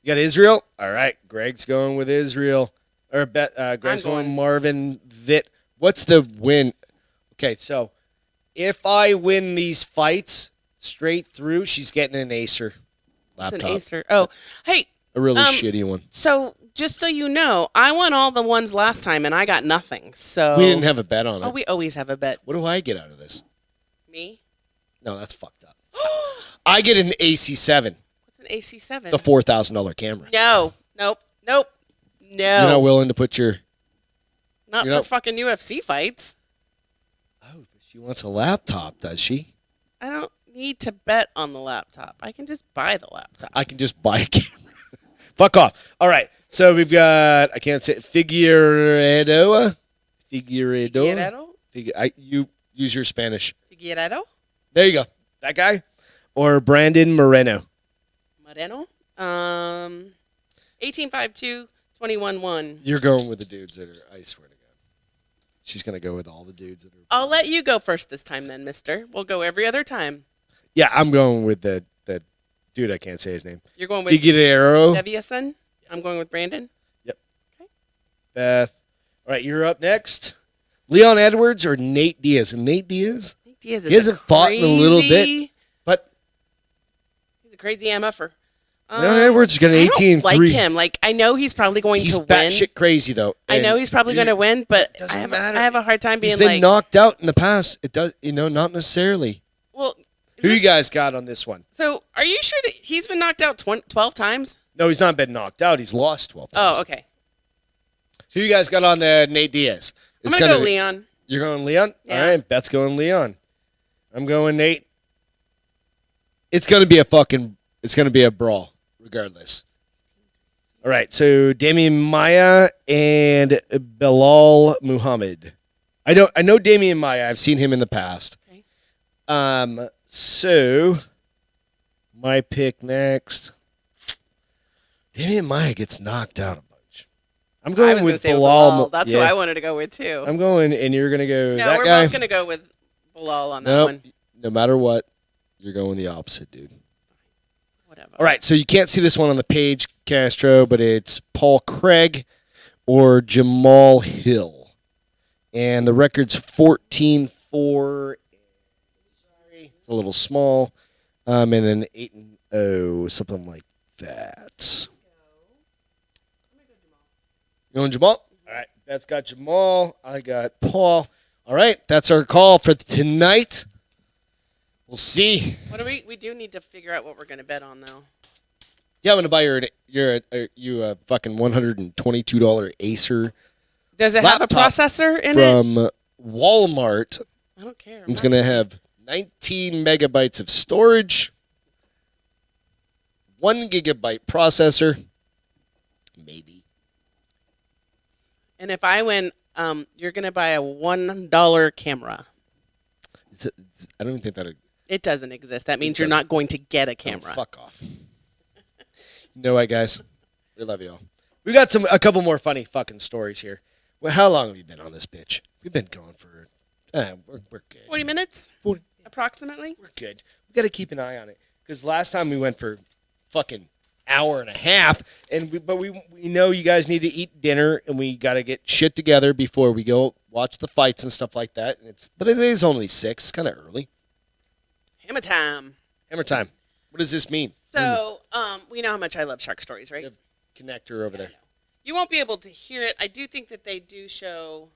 You got Israel? All right. Greg's going with Israel. Or Greg's going Marvin Vitt. What's the win? Okay, so if I win these fights straight through, she's getting an Acer laptop. It's an Acer. Oh, hey. A really shitty one. So just so you know, I won all the ones last time, and I got nothing. So we didn't have a bet on it. Oh, we always have a bet. What do I get out of this? Me? No, that's fucked up. I get an AC7. What's an AC7? The $4,000 camera. No. Nope. No. You're not willing to put your... Not for fucking UFC fights. Oh, but she wants a laptop, does she? I don't need to bet on the laptop. I can just buy the laptop. I can just buy a camera. Fuck off. All right. So we've got, I can't say it, Figueredo. You use your Spanish. Figueredo? There you go. That guy. Or Brandon Moreno. 1852, 21-1. You're going with the dudes that are, I swear to God. She's going to go with all the dudes that are. I'll let you go first this time then, mister. We'll go every other time. Yeah, I'm going with the dude, I can't say his name. You're going with Figueroa. Deviason? I'm going with Brandon. Yep. Okay. Beth. All right, you're up next. Leon Edwards or Nate Diaz? And Nate Diaz? Nate Diaz is he hasn't fought in a little bit, but he's a crazy MFer. Leon Edwards is going to 18-3. I don't like him. Like, I know he's probably going to win. He's batshit crazy, though. I know he's probably going to win, but I have a hard time being like... He's been knocked out in the past. It does, not necessarily. Well... Who you guys got on this one? So, are you sure that he's been knocked out 12 times? No, he's not been knocked out. He's lost 12 times. Oh, okay. Who you guys got on the Nate Diaz? I'm going to go Leon. You're going Leon? Yeah. All right, Beth's going Leon. I'm going Nate. It's going to be a brawl, regardless. All right, so Damian Maya and Bilal Muhammad. I know Damian Maya. I've seen him in the past. Okay. So my pick next. Damian Maya gets knocked out a bunch. I'm going with Bilal. That's who I wanted to go with too. I'm going, and you're going to go that we're guy. both going to go with Bilal on that one. No matter what, you're going the opposite, dude. Whatever. All right, so you can't see this one on the page, Castro, but it's Paul Craig or Jamal Hill. And the record's 14-4. Sorry, it's a little small. And then 8-0, something like that. You going Jamal? All right, Beth's got Jamal. I got Paul. All right, that's our call for tonight. We'll see. What do we do need to figure out what we're going to bet on, though. Yeah, I'm going to buy you a fucking $122 Acer Does it have a laptop processor in it? from Walmart. I don't care. It's going to have 19 megabytes of storage, 1 gigabyte processor, maybe. And if I win, you're going to buy a $1 camera. I don't even think that. It doesn't exist. That means you're not going to get a camera. Oh, fuck off. You know what, guys? We love you all. We got a couple more funny fucking stories here. Well, how long have you been on this bitch? We've been going for. We're good. 40 minutes? 40. Approximately? We're good. We got to keep an eye on it because last time we went for fucking hour and a half, but we know you guys need to eat dinner and we got to get shit together before we go watch the fights and stuff like that. But it is only 6. It's kind of early. Hammer time. Hammer time. What does this mean? So, we know how much I love shark stories, right? Connector over there. You won't be able to hear it. I do think that they do show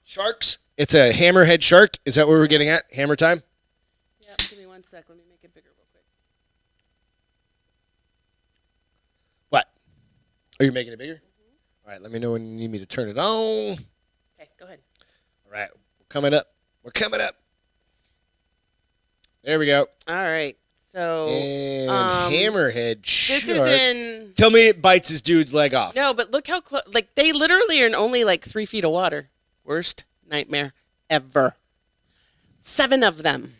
Sharks. It's a hammerhead shark. Is that what we're getting at? Hammer time? Yep, give me 1 sec. Let me make it bigger real quick. What? Are you making it bigger? Mm-hmm. All right, let me know when you need me to turn it on. Okay, go ahead. All right, we're coming up. We're coming up. There we go. All right. So, and hammerhead shark. This is in. Tell me it bites this dude's leg off. No, but look how close. Like, they literally are in only like 3 feet of water. Worst nightmare ever. 7 of them.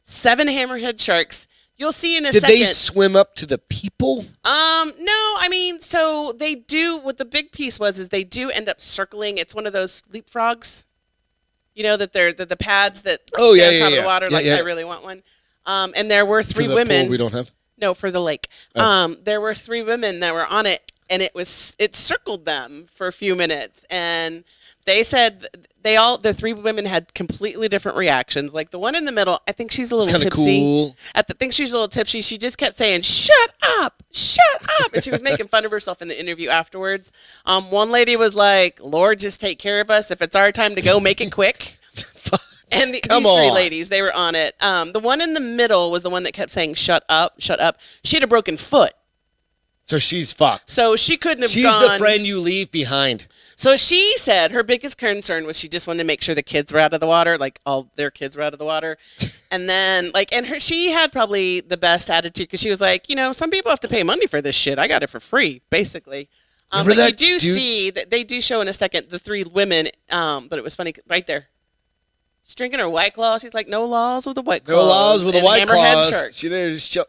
7 hammerhead sharks. You'll see in a second. Did they swim up to the people? No, I mean, so they do. What the big piece is they do end up circling. It's one of those leapfrogs. You know that they're the pads that on top of the water. Yeah. I really want one. And there were 3 for the women. Pool we don't have. No, for the lake. Oh. There were 3 women that were on it, and it circled them for a few minutes, and they said the 3 women had completely different reactions. Like the one in the middle, I think she's a little tipsy. Cool. I think she's a little tipsy. She just kept saying, "Shut up, shut up," and she was making fun of herself in the interview afterwards. One lady was like, "Lord, just take care of us. If it's our time to go, make it quick." And these 3 ladies, they were on it. The one in the middle was the one that kept saying, "Shut up, shut up." She had a broken foot. So she's fucked. So she couldn't have She's gone. the friend you leave behind. So she said her biggest concern was she just wanted to make sure the kids were out of the water, like all their kids were out of the water. And then, she had probably the best attitude because she was like, some people have to pay money for this shit. I got it for free, basically. But you do see that they do show in a second the 3 women, but it was funny right there. She's drinking her White Claw. She's like, no laws with the White Claws. No laws with the White Hammerhead Claws. sharks. She there just chill.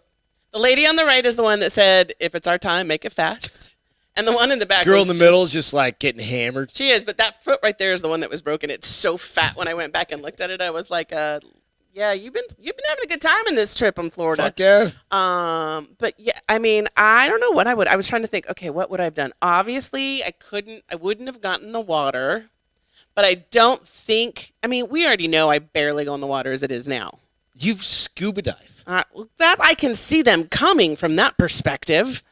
The lady on the right is the one that said, if it's our time, make it fast. And the one in the back Girl in the middle is just like getting hammered. She is, but that foot right there is the one that was broken. It's so fat. When I went back and looked at it, I was like, yeah, you've been having a good time in this trip in Florida. Fuck yeah. But yeah, I mean, I don't know what I was trying to think, okay, what would I have done? Obviously, I wouldn't have gotten the water, but I don't think, we already know I barely go in the water as it is now. You've scuba dive. That I can see them coming from that perspective.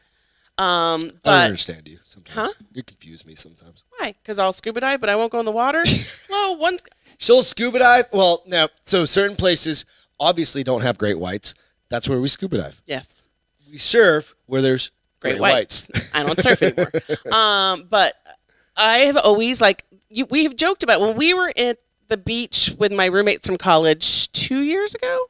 But I understand you sometimes. Huh? You confuse me sometimes. Why? Because I'll scuba dive, but I won't go in the water? Well, She'll scuba dive. Well, no. So certain places obviously don't have great whites. That's where we scuba dive. Yes. We surf where there's great whites. I don't surf anymore. But I have always we have joked about when we were at the beach with my roommates from college 2 years ago.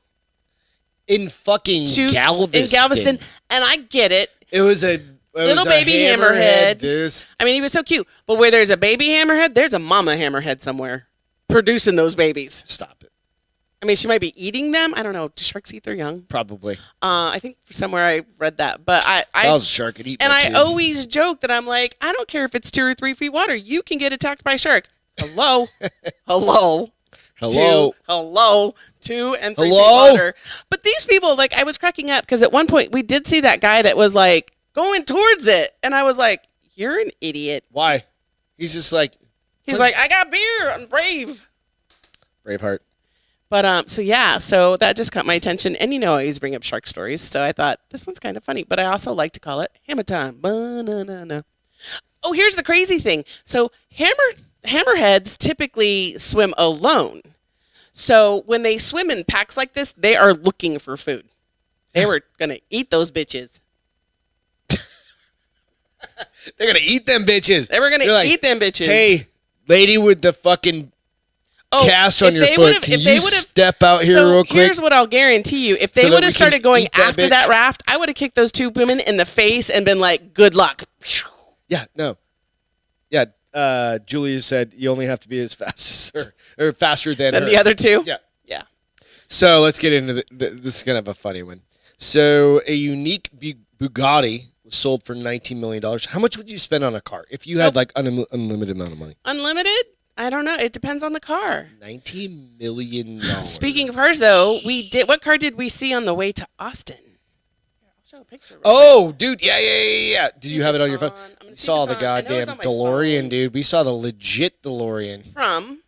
In fucking Galveston. In Galveston, and I get it. It was a little baby hammerhead. This. He was so cute. But where there's a baby hammerhead, there's a mama hammerhead somewhere producing those babies. Stop it. She might be eating them. I don't know. Do sharks eat their young? Probably. I think somewhere I read that. But I was a shark and eat. And my I kid. always joke that I'm like, I don't care if it's 2 or 3 feet water. You can get attacked by a shark. Hello. Hello. Hello. 2 and 3 feet water. But these people, I was cracking up because at one point we did see that guy that was going towards it. And I was like, you're an idiot. Why? He's just like. He's like, I got beer. I'm brave. Braveheart. But, so that just caught my attention. And I always bring up shark stories. So I thought, this one's kind of funny. But I also like to call it hammer time. Ba-na-na-na. Oh, here's the crazy thing. So hammerheads typically swim alone. So when they swim in packs like this, they are looking for food. They were going to eat those bitches. They're going to eat them bitches. They were going to eat them bitches. Hey, Lady with the fucking cast on your foot. Can you step out here real quick? Here's what I'll guarantee you. If they would have started going after that raft, I would have kicked those two women in the face and been like, good luck. Yeah, no. Yeah, Julia said you only have to be as fast or faster than her. The other two? Yeah. Yeah. So let's get into this is kind of a funny one. So a unique Bugatti was sold for $19 million. How much would you spend on a car if you had like unlimited amount of money? Unlimited? I don't know. It depends on the car. $19 million. Speaking of cars, though, what car did we see on the way to Austin? Here, I'll show a picture. Oh, dude. Yeah. Did you have it on your phone? We saw the goddamn DeLorean, dude. We saw the legit DeLorean.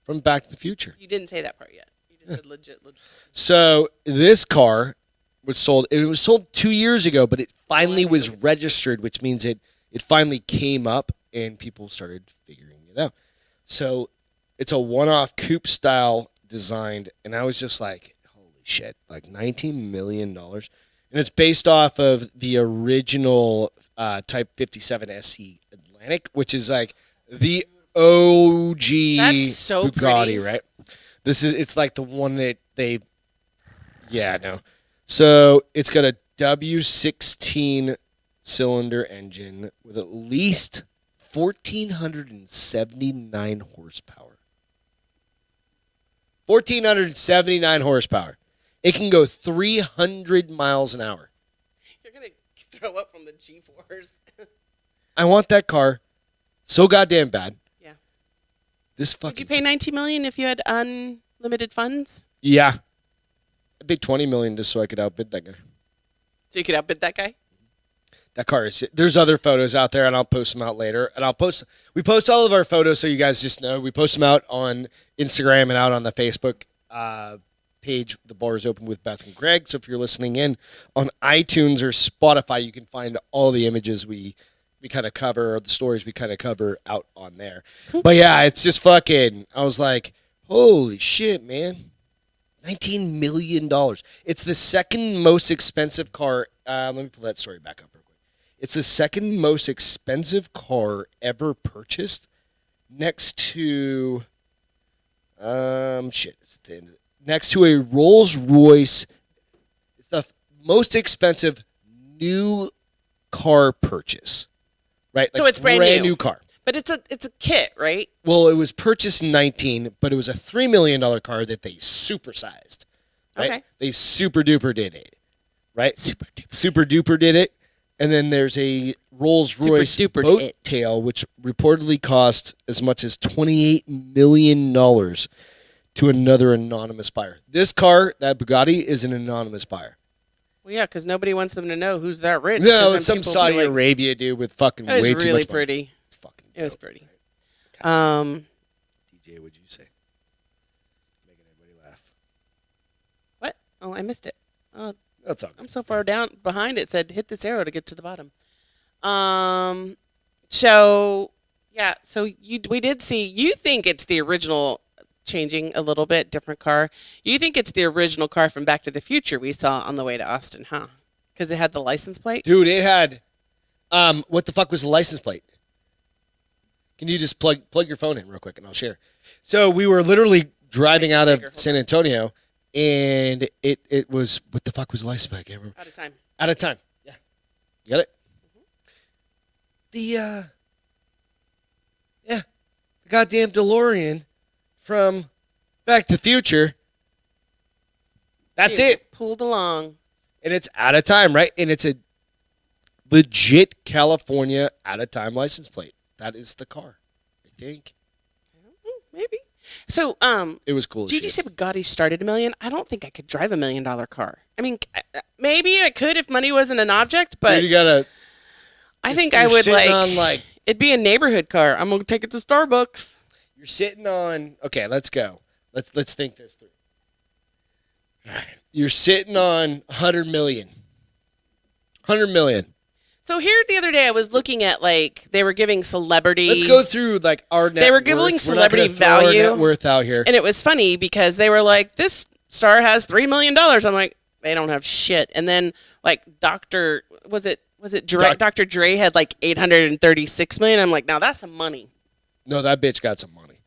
From Back to the Future. You didn't say that part yet. You just said legit. So this car was sold. It was sold 2 years ago, but it finally was registered, which means it finally came up and people started figuring it out. So it's a one-off coupe style designed, and I was just like, holy shit, like $19 million. And it's based off of the original Type 57 SE Atlantic, which is like the OG Bugatti, pretty. right? It's like the one that So it's got a W16 cylinder engine with at least 1,479 horsepower. 1,479 horsepower. It can go 300 miles an hour. You're going to throw up from the G-force. I want that car so goddamn bad. Yeah. Would you pay $19 million if you had unlimited funds? Yeah. I'd pay $20 million just so I could outbid that guy. So you could outbid that guy? That car is. There's other photos out there, and I'll post them out later. And we post all of our photos so you guys just know. We post them out on Instagram and out on the Facebook page. The Bar is Open with Beth and Greg. So if you're listening in on iTunes or Spotify, you can find all the images we kind of cover, or the stories we kind of cover out on there. But yeah, it's just fucking. I was like, holy shit, man. $19 million. It's the second most expensive car. Let me pull that story back up real quick. It's the second most expensive car ever purchased, next to next to a Rolls Royce. It's the most expensive new car purchase, right? So it's brand new car. But it's a kit, right? Well, it was purchased in 19, but it was a $3 million car that they supersized. Right? Okay. They super duper did it, right? Super duper did it. And then there's a Rolls Royce boat tail, which reportedly cost as much as $28 million to another anonymous buyer. This car, that Bugatti, is an anonymous buyer. Well, yeah, because nobody wants them to know who's that rich. No, it's some Saudi Arabia dude with fucking way too much money. It was really pretty. It's fucking dope. It was pretty. DJ, what'd you say? Making everybody laugh. What? Oh, I missed it. Oh, that's all good. I'm so far down behind. It said hit this arrow to get to the bottom. So yeah, so we did see. You think it's the original, changing a little bit, different car. You think it's the original car from Back to the Future we saw on the way to Austin, huh? Because it had the license plate. Dude, it had. What the fuck was the license plate? Can you just plug your phone in real quick and I'll share? So we were literally driving out of San Antonio. And it was, what the fuck was the license plate? I can't remember. Out of time. Yeah. You got it? Mm-hmm. The goddamn DeLorean from Back to the Future. That's it. Pulled along. And it's out of time, right? And it's a legit California out of time license plate. That is the car, I think. Maybe. So, it was cool. Gigi said Bugatti started $1 million. I don't think I could drive $1 million car. I mean, maybe I could if money wasn't an object, but dude, you gotta. I think I would it'd be a neighborhood car. I'm gonna take it to Starbucks. You're sitting on. Okay, let's go. Let's think this through. All right, you're sitting on 100 million. 100 million. So here the other day I was looking at they were giving celebrity. Let's go through our net. They were giving celebrity value. Our net worth out here. And it was funny because they were like, this star has $3 million. I'm like, they don't have shit. And then Dr. Dre had $836 million. I'm like, now that's some money. No, that bitch got some money.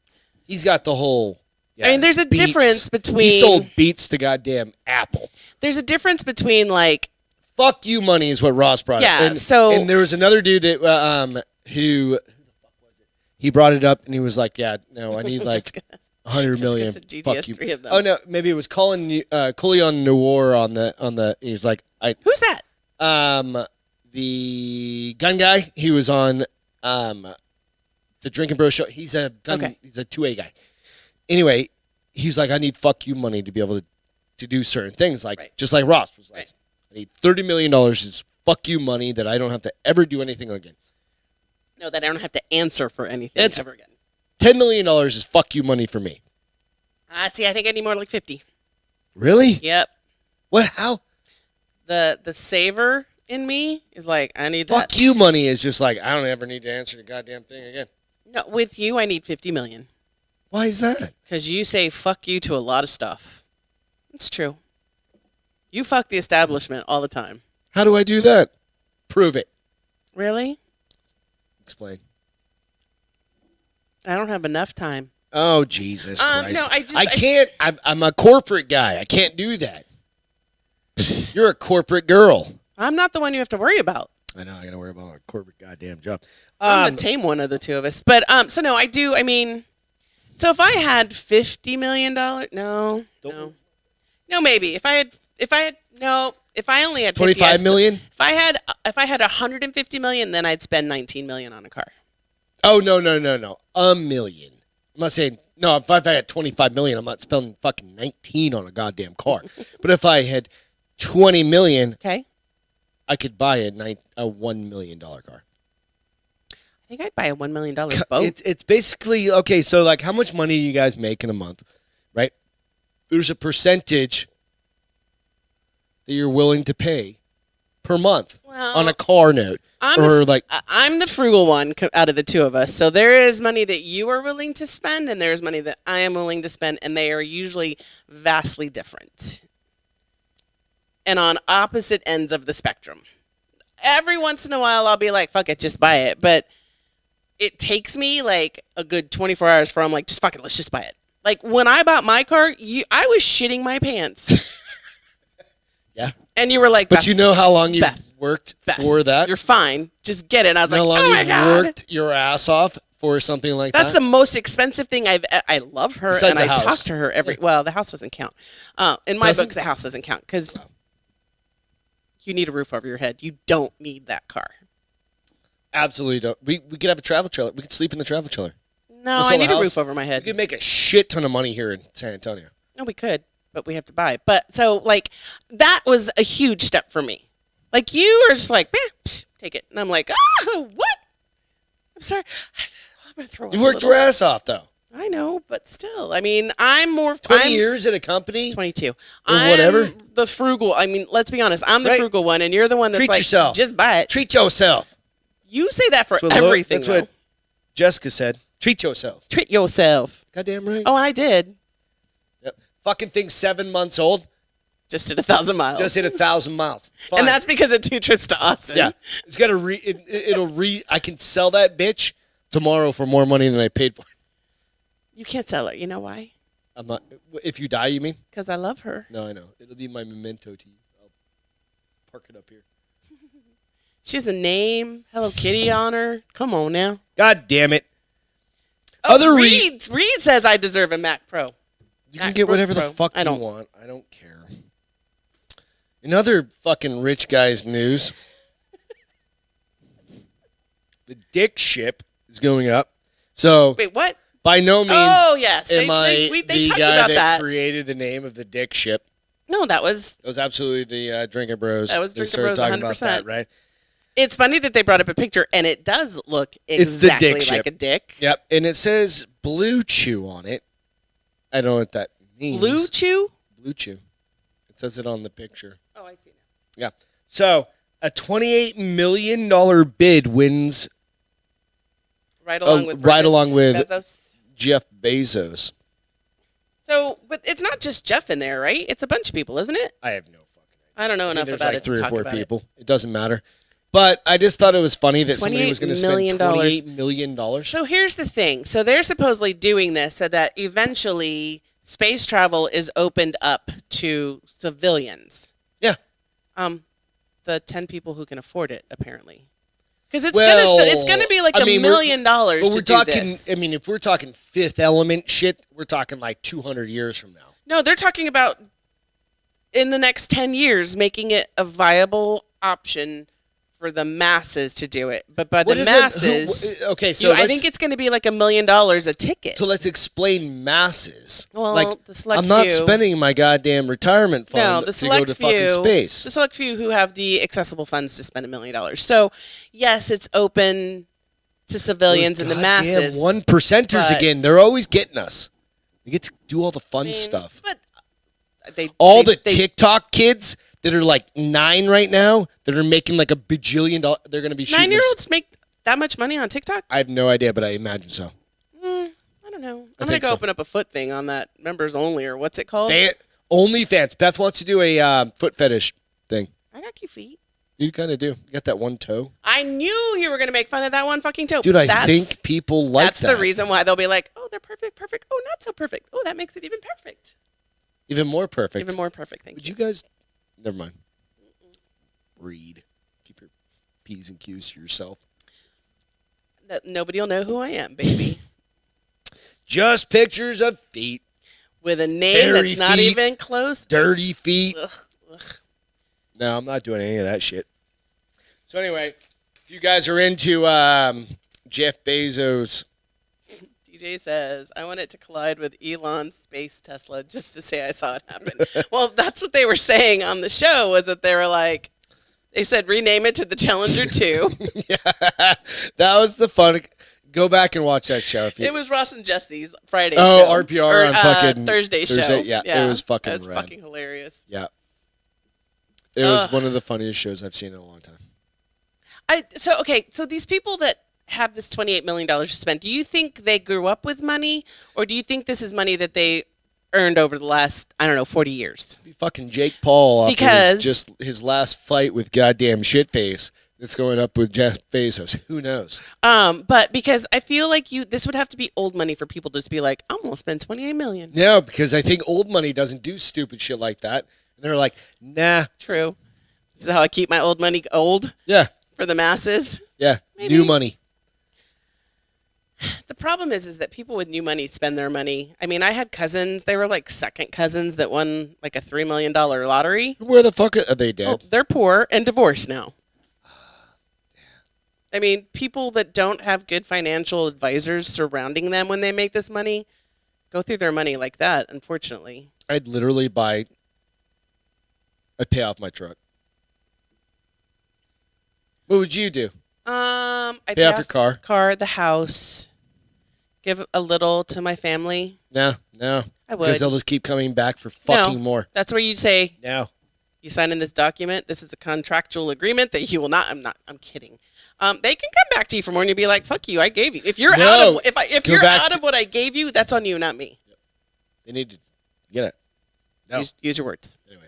He's got the whole. Yeah, I mean, there's a difference between. He sold Beats to goddamn Apple. There's a difference between like. Fuck you, money is what Ross brought up. And there was another dude that who he brought it up and he was like, yeah, no, I need like 100 million. Fuck you. Oh no, maybe it was Colin Noir on the. He was like, who's that? The gun guy. He was on the Drinkin Bros show. He's a gun. Okay. He's a 2A guy. Anyway, he's like, I need fuck you money to be able to do certain things, like just like Ross was like. Right. I need $30 million is fuck you money that I don't have to ever do anything again. No, that I don't have to answer for anything ever again. $10 million is fuck you money for me. See, I think I need more like 50. Really? Yep. What? How? The saver in me is like, I need fuck you money is just like, I don't ever need to answer the goddamn thing again. No, with you, I need 50 million. Why is that? Because you say fuck you to a lot of stuff. It's true. You fuck the establishment all the time. How do I do that? Prove it. Really? Explain. I don't have enough time. Oh, Jesus Christ. No, I can't. I'm a corporate guy. I can't do that. You're a corporate girl. I'm not the one you have to worry about. I know. I got to worry about a corporate goddamn job. I'm the tame one of the two of us. But, so no, I do. I mean, so if I had $50 million, no, maybe. If I only had 25 million? If I had 150 million, then I'd spend 19 million on a car. Oh, no. $1 million. I'm not saying, no, if I had 25 million, I'm not spending fucking 19 on a goddamn car. But if I had 20 million, okay, I could buy a $1 million car. I think I'd buy a $1 million boat. It's basically, okay, so like how much money do you guys make in a month, right? There's a percentage that you're willing to pay per month on a car note. I'm the frugal one out of the two of us. So there is money that you are willing to spend, and there is money that I am willing to spend, and they are usually vastly different and on opposite ends of the spectrum. Every once in a while, I'll be like, fuck it, just buy it. But it takes me like a good 24 hours for I'm like, just fuck it, let's just buy it. Like when I bought my car, I was shitting my pants. Yeah. And you were like, but you know how long you've worked for that? You're fine. Just get it. And I was like, how long oh my you've God. worked your ass off for something like that? That's the most expensive thing I love her. Besides and the I house. talk to her well, the house doesn't count. In my books, the house doesn't count because you need a roof over your head. You don't need that car. Absolutely don't. We could have a travel trailer. We could sleep in the travel trailer. No, I need a roof over my head. We could make a shit ton of money here in San Antonio. No, we could, but we have to buy. But so like that was a huge step for me. Like you are just like, take it, and I'm like, what? I'm sorry. I'm gonna throw up. You worked your ass off though. I know, but still, I mean, I'm more 20 years at a company, 22, or whatever. The frugal. I mean, let's be honest. I'm the frugal one, and you're the one that's treat like, yourself. Just buy it. Treat yourself. You say that for everything. That's what Jessica said. Treat yourself. Treat yourself. Goddamn right. Oh, I did. Yep. Fucking thing's 7 months old. Just hit 1,000 miles. Just hit 1,000 miles. Fine. And that's because of 2 trips to Austin. Yeah. It's got to I can sell that bitch tomorrow for more money than I paid for it. You can't sell her. You know why? I'm not. If you die, you mean? Because I love her. No, I know. It'll be my memento to you. I'll park it up here. She has a name, Hello Kitty on her. Come on now. God damn it. Oh, Reed says I deserve a Mac Pro. You can get whatever the fuck you want. I don't care. In other fucking rich guys news, the dick ship is going up. So wait, what? By no means. Oh yes, am I they the guy that created the name of the dick ship. No, that was absolutely the Drinkin Bros. That was Drinkin Bros. 100%. About that, right? It's funny that they brought up a picture, and it does look exactly like a dick. Yep, and it says Blue Chew on it. I don't know what that means. Blue Chew? Blue Chew. It says it on the picture. Oh, I see now. Yeah. So, a $28 million bid wins. Right along with Bezos. Jeff Bezos. So, but it's not just Jeff in there, right? It's a bunch of people, isn't it? I have no fucking idea. I don't know enough about it to talk about it. There's like 3 or 4 people. It doesn't matter. But I just thought it was funny that somebody was going to spend $28 $28 million. So here's the thing. So they're supposedly doing this so that eventually space travel is opened up to civilians. Yeah. The 10 people who can afford it, apparently. Because it's gonna be like $1 million But we're to talking, do this. I mean, if we're talking Fifth Element shit, we're talking like 200 years from now. No, they're talking about in the next 10 years making it a viable option for the masses to do it. But by the masses, I think it's going to be like $1 million a ticket. So let's explain masses. Well, like, the select I'm not few, spending my goddamn retirement fund to go to fucking space. The select few who have the accessible funds to spend $1 million. So, yes, it's open to civilians and the masses. 1%ers again. They're always getting us. They get to do all the fun stuff. But the TikTok kids that are like 9 right now that are making like $1 bajillion. They're going to be shooting. 9-year-olds make that much money on TikTok? I have no idea, but I imagine so. I don't know. I'm going to go open up a foot thing on that members only, or what's it called? OnlyFans. Beth wants to do a foot fetish thing. I got cute feet. You kind of do. You got that one toe. I knew you were going to make fun of that one fucking toe. Dude, I think people like that. That's the reason why they'll be like, oh, they're perfect. Oh, not so perfect. Oh, that makes it even perfect. Even more perfect. Even more perfect. Thank you. Would you guys... Never mind. Read. Keep your P's and Q's to yourself. Nobody will know who I am, baby. Just pictures of feet. With a name that's not even close. Dirty feet. Ugh. No, I'm not doing any of that shit. So anyway, if you guys are into Jeff Bezos... DJ says, I want it to collide with Elon's space Tesla just to say I saw it happen. Well, that's what they were saying on the show, was that they were like, they said rename it to the Challenger 2. Yeah, that was the fun. Go back and watch that show. It was Ross and Jesse's Friday show. Oh, RPR on fucking Thursday show. Yeah, it was fucking rad. It was rad. fucking hilarious. Yeah. It was one of the funniest shows I've seen in a long time. So these people that have this $28 million to spend, do you think they grew up with money, or do you think this is money that they earned over the last, 40 years? Be fucking Jake Paul because just his last fight with goddamn shitface that's going up with Jeff Bezos. Who knows? But because I feel like this would have to be old money for people to just be like, I'm going to spend $28 million. No, because I think old money doesn't do stupid shit like that. And they're like, nah. True. This is how I keep my old money old? Yeah. For the masses? Yeah. Maybe. New money. The problem is that people with new money spend their money. I mean, I had cousins. They were like second cousins that won like a $3 million lottery. Where the fuck are they dead? Oh, they're poor and divorced now. I mean, people that don't have good financial advisors surrounding them when they make this money go through their money like that, unfortunately. I'd pay off my truck. What would you do? I'd pay off your car, the house, give a little to my family. No. I would. Because they'll just keep coming back for fucking more. That's where you say, no. You sign in this document. This is a contractual agreement that you will not. I'm kidding. They can come back to you for more and you'll be like, fuck you, I gave you. If you're out of of what I gave you, that's on you, not me. Yep. They need to get it. No. Use your words. Anyway.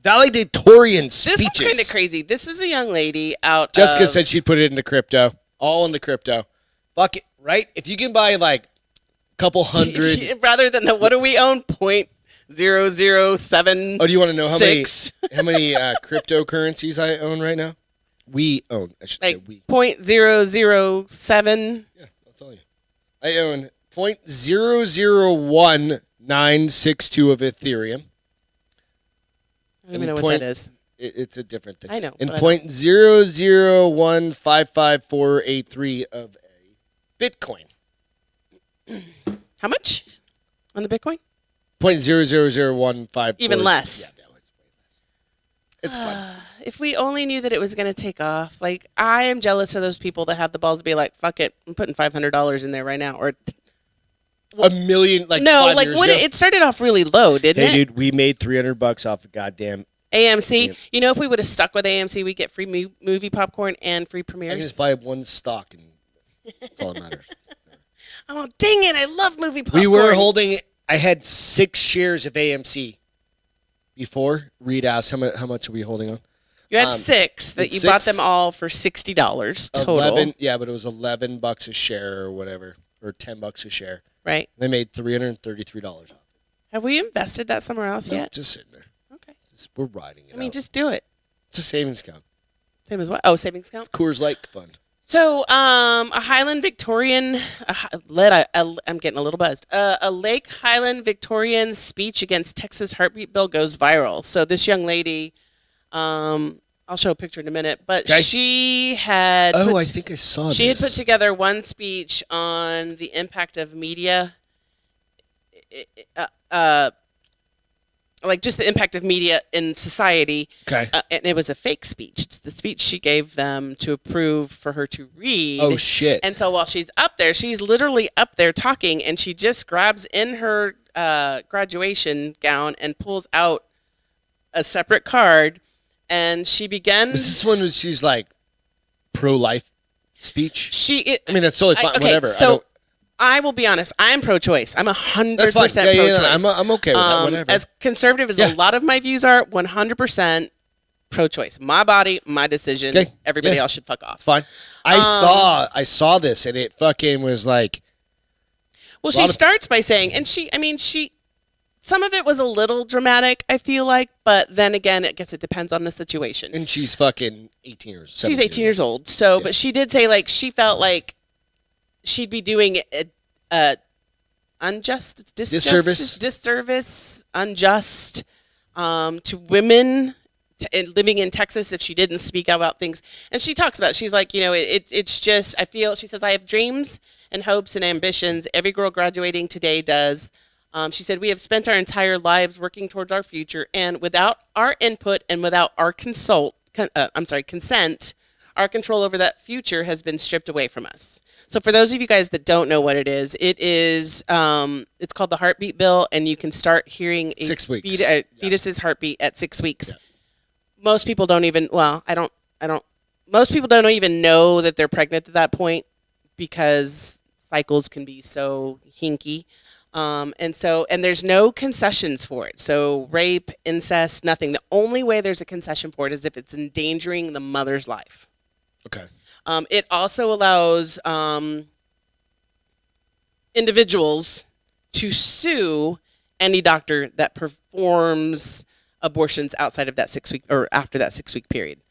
Valedictorian speeches. This was kind of crazy. This was a young lady out. Jessica said she'd put it into crypto. All into crypto. Fuck it, right? If you can buy like a couple hundred. Rather than what do we own? 0.007. Oh, do you want to know how many cryptocurrencies I own right now? We own. I should say we. 0.007. Yeah, I'll tell you. I own 0.001962 of Ethereum. I don't even know what that is. It's a different thing. I know. And 0.0015548 of a Bitcoin. How much on the Bitcoin? 0.00015. Even less. Yeah, that was way less. It's fun. If we only knew that it was going to take off. Like, I am jealous of those people that have the balls to be like, fuck it, I'm putting $500 in there right now. Or $1 million, like no, 5 like years when ago. it started off really low, didn't it? Hey, dude, we made $300 off of goddamn AMC. Yeah. You know, if we would have stuck with AMC, we'd get free movie popcorn and free premieres. I can just buy one stock, and that's all that matters. Oh, dang it. I love movie popcorn. We were holding, I had 6 shares of AMC. before. Reed asked how much are we holding on? You had 6 that you bought them all for $60 total. 11, yeah, but it was $11 a share or whatever, or $10 a share. Right. They made $333 off. Have we invested that somewhere else yet? Just sitting there. Okay. We're riding it. I mean, just do it. It's a savings account. Same as what? Oh, savings account. Coors Light fund. So, a Highland Victorian, I'm getting a little buzzed. A Lake Highland Victorian speech against Texas heartbeat bill goes viral. So this young lady, I'll show a picture in a minute, but she had. Oh, I think I saw this. She had put together one speech on the impact of media, like just the impact of media in society. Okay. And it was a fake speech. It's the speech she gave them to approve for her to read. Oh, shit. And so while she's up there, she's literally up there talking, and she just grabs in her graduation gown and pulls out a separate card, and she begins. Was this one where she's like pro-life speech? I mean, that's totally fine. Okay, whatever. So I will be honest. I'm pro-choice. I'm 100% pro-choice. I'm okay with that. Whatever. As conservative as a lot of my views are, 100% pro-choice. My body, my decision. Okay. Everybody else should fuck off. It's fine. I saw this, and it fucking was like. Well, she starts by saying, and she. Some of it was a little dramatic, I feel like, but then again, I guess it depends on the situation. And she's fucking 18 years old. She's 18 years old. So, but she did say, like, she felt like she'd be doing a disservice, unjust to women living in Texas if she didn't speak out about things. And she talks about, she's like, it's just, she says, I have dreams and hopes and ambitions. Every girl graduating today does. She said, we have spent our entire lives working towards our future, and without our input and without our consent, our control over that future has been stripped away from us. So for those of you guys that don't know what it is, it's called the heartbeat bill, and you can start hearing a 6 weeks. Fetus's heartbeat at 6 weeks. Yeah. Most people don't even, most people don't even know that they're pregnant at that point because cycles can be so hinky. And there's no concessions for it. So rape, incest, nothing. The only way there's a concession for it is if it's endangering the mother's life. Okay. It also allows individuals to sue any doctor that performs abortions outside of that 6 week or after that 6 week period.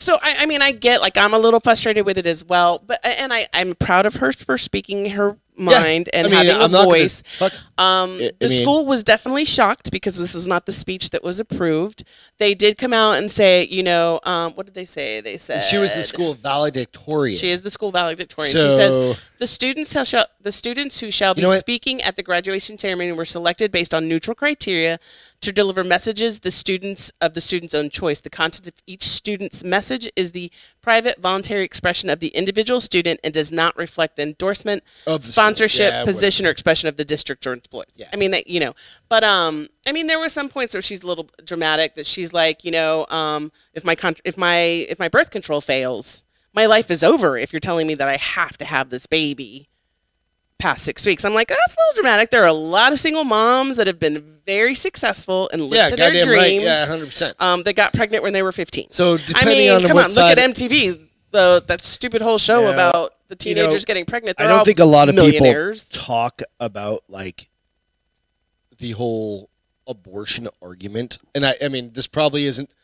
So, I mean, I get, like, I'm a little frustrated with it as well, but I'm proud of her for speaking her mind and having a voice. The school was definitely shocked because this is not the speech that was approved. They did come out and say, what did they say? They said she was the school valedictorian. She is the school valedictorian. So, she says the students who shall be speaking at the graduation ceremony were selected based on neutral criteria to deliver messages of the student's own choice. The content of each student's message is the private, voluntary expression of the individual student and does not reflect the endorsement, sponsorship, position, or expression of the district or employees. Yeah. I mean, but there were some points where she's a little dramatic. That she's like, if my birth control fails, my life is over. If you're telling me that I have to have this baby past 6 weeks. I'm like, that's a little dramatic. There are a lot of single moms that have been very successful and lived to their dreams. Right. Yeah, 100%. That got pregnant when they were 15. So depending on what side, look at MTV, that stupid whole show about the teenagers getting pregnant. I don't think a lot of people talk about like the whole abortion argument, and I mean, this probably isn't.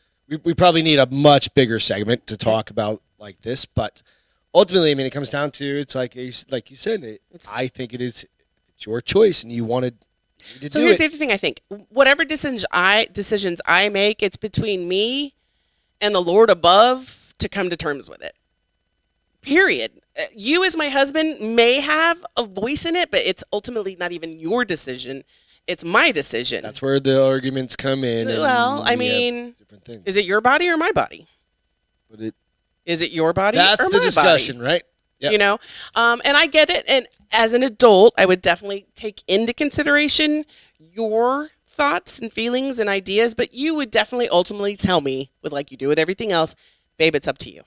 We probably need a much bigger segment to talk about like this, but. Ultimately, I mean, it comes down to it's like you said. I think it's your choice, and you wanted to do it. So here's the other thing. I think whatever decisions I make, it's between me and the Lord above to come to terms with it. Period. You, as my husband, may have a voice in it, but it's ultimately not even your decision. It's my decision. That's where the arguments come in. Well, I mean, is it your body or my body? Is it your body or my body? That's the discussion, right? Yep. And I get it. And as an adult, I would definitely take into consideration your thoughts and feelings and ideas, but you would definitely ultimately tell me, like you do with everything else, babe, it's up to you.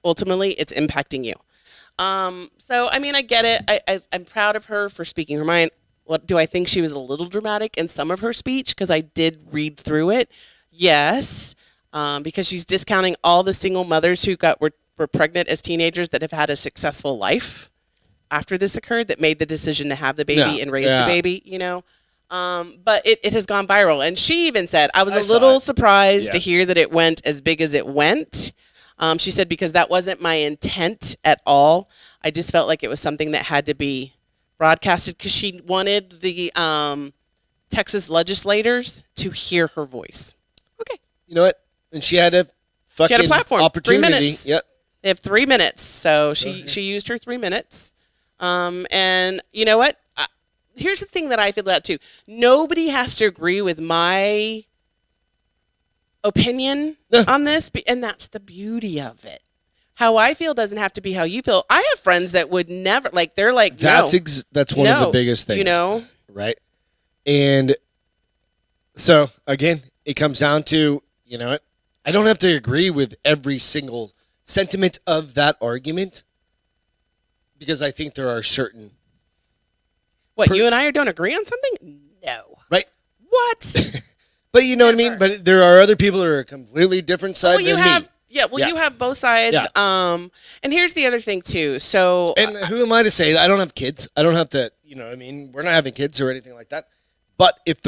Ultimately, it's impacting you. So, I mean, I get it. I'm proud of her for speaking her mind. What do I think she was a little dramatic in some of her speech? Because I did read through it. Yes, because she's discounting all the single mothers who were pregnant as teenagers that have had a successful life after this occurred, that made the decision to have the baby and raise the baby, But it has gone viral. And she even said, I was a little surprised to hear that it went as big as it went. She said, because that wasn't my intent at all. I just felt like it was something that had to be broadcasted because she wanted the Texas legislators to hear her voice. Okay. You know what? And she had a platform. opportunity. 3 minutes. Yep. They have 3 minutes. So she used her 3 minutes. And you know what? Here's the thing that I feel about too. Nobody has to agree with my opinion on this, and that's the beauty of it. How I feel doesn't have to be how you feel. I have friends that would never, like, they're like, that's one of the biggest things, right? And so again, it comes down to, I don't have to agree with every single sentiment of that argument, because I think there are certain. What, you and I don't agree on something? No. Right. What? But you know what I mean? But there are other people that are a completely different side than me. Yeah, you have both sides. Yeah. And here's the other thing too. So, and who am I to say? I don't have kids. I don't have to. You know what I mean? We're not having kids or anything like that. But if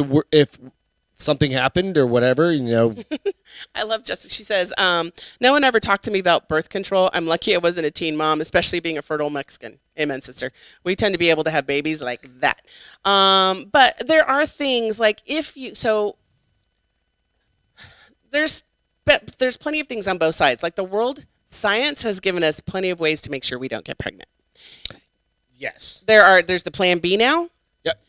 something happened or whatever, I love Jessica. She says, no one ever talked to me about birth control. I'm lucky I wasn't a teen mom, especially being a fertile Mexican. Amen, sister. We tend to be able to have babies like that. But there are things like there's plenty of things on both sides. Like science has given us plenty of ways to make sure we don't get pregnant. Yes. There's the plan B now. Yep.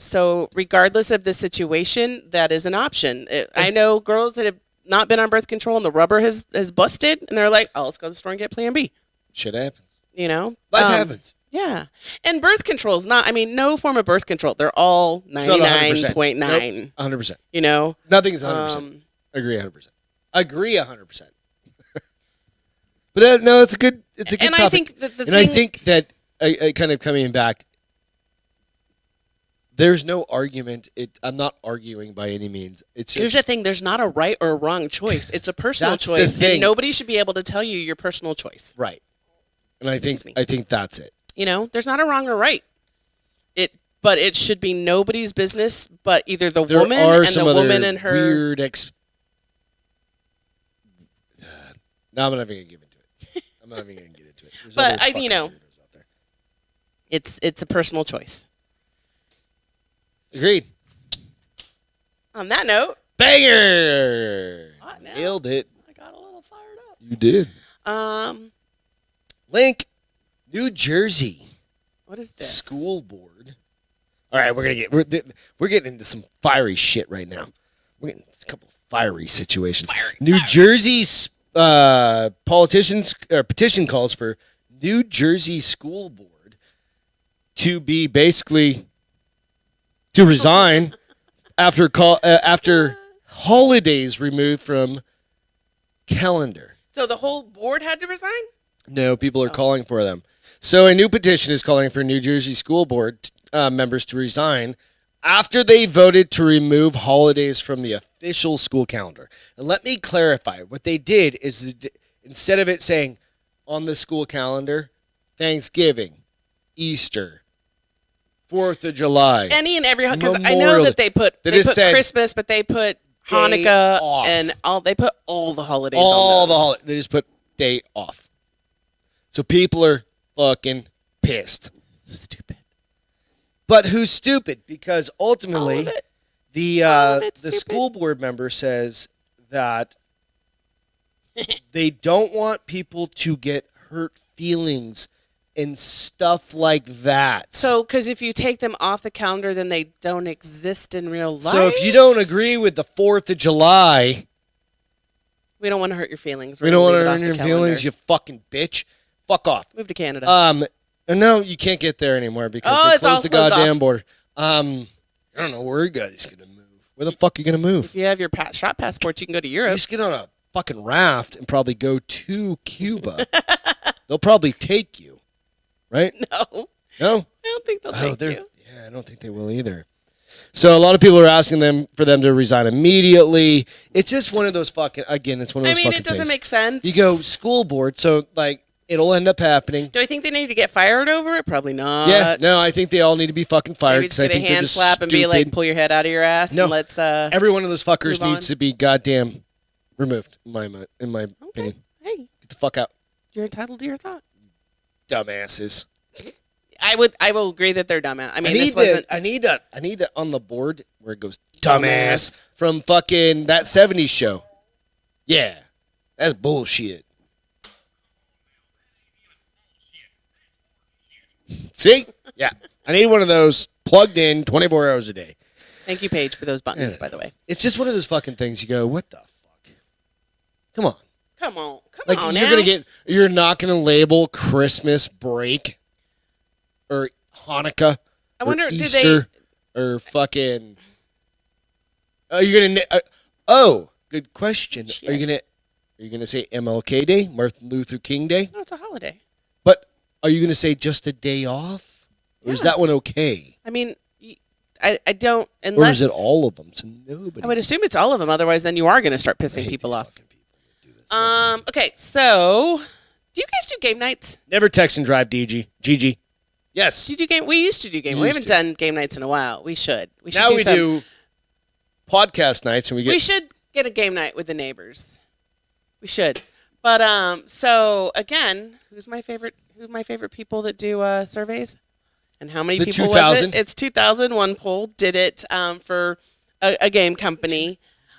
So regardless of the situation, that is an option. I know girls that have not been on birth control and the rubber has busted, and they're like, oh, let's go to the store and get plan B. Shit happens. Life happens. Yeah. And birth control is no form of birth control. They're all 99.9. Nope, 100%. Nothing is 100%. Agree 100%. Agree 100%. But no, it's a good topic. I think I think that kind of coming back, there's no argument. I'm not arguing by any means. It's just, here's the thing: there's not a right or a wrong choice. It's a personal that's choice. The thing. And nobody should be able to tell you your personal choice. Right. And I think that's it. There's not a wrong or right. But it should be nobody's business. But either the woman and the woman and her weird. No, I'm not even gonna get into it. I'm not even gonna get into it. There's but it's a personal choice. Agreed. On that note, banger! Nailed it. I got a little fired up. You did. Link, New Jersey. What is this? School board. All right, we're getting into some fiery shit right now. We're getting a couple of fiery situations. New Jersey's politicians petition calls for New Jersey school board to be basically to resign after holidays removed from calendar. So the whole board had to resign? No, people are calling for them. So a new petition is calling for New Jersey school board members to resign after they voted to remove holidays from the official school calendar. And let me clarify. What they did is instead of it saying on the school calendar, Thanksgiving, Easter, 4th of July. Any and every, because I know that they put Christmas, but they put Hanukkah off. And they put all the holidays on those. They just put day off. So people are fucking pissed. Stupid. But who's stupid? Because ultimately, the school board member says that they don't want people to get hurt feelings and stuff like that. So, because if you take them off the calendar, then they don't exist in real life. So if you don't agree with the 4th of July, we don't want to hurt your feelings. We don't want to hurt your feelings, you fucking bitch. Fuck off. Move to Canada. No, you can't get there anymore because they closed the goddamn border. I don't know where you guys gonna move. Where the fuck are you gonna move? If you have your shot passports, you can go to Europe. You just get on a fucking raft and probably go to Cuba. They'll probably take you, right? No. No? I don't think they'll take you. Yeah, I don't think they will either. So a lot of people are asking for them to resign immediately. It's just one of those fucking, again, it's one of those fucking it doesn't things. make sense. You go school board, so like it'll end up happening. Do I think they need to get fired over it? Probably not. Yeah, no, I think they all need to be fucking fired. Maybe just get a hand slap and be like, pull your head out of your ass and let's every one of those fuckers needs to be goddamn removed, in my opinion. Hey. Get the fuck out. You're entitled to your thought. Dumbasses. I will agree that they're dumbass. I mean, I need a on the board where it goes dumbass from fucking that 70s show. Yeah. That's bullshit. See? Yeah. I need one of those plugged in 24 hours a day. Thank you, Paige, for those buttons, by the way. It's just one of those fucking things you go, what the fuck? Come on. Come on now. You're not going to label Christmas break or Hanukkah I wonder, Easter or fucking... you're going to... good question. Shit. Are you going to say MLK Day, Martin Luther King Day? No, it's a holiday. But are you going to say just a day off? Or is that one okay? I mean, I don't... Unless, or is it all of them? So nobody... I would assume it's all of them. Otherwise, then you are going to start pissing people off. Okay, so... Do you guys do game nights? Never text and drive, GG. Yes. Do you do game? We used to do game. We haven't done game nights in a while. We should. Now we do podcast nights, and we should get a game night with the neighbors. We should. But so again, who's my favorite people that do surveys? And how many people 2000. was it? It's 2000. One poll did it for a game company.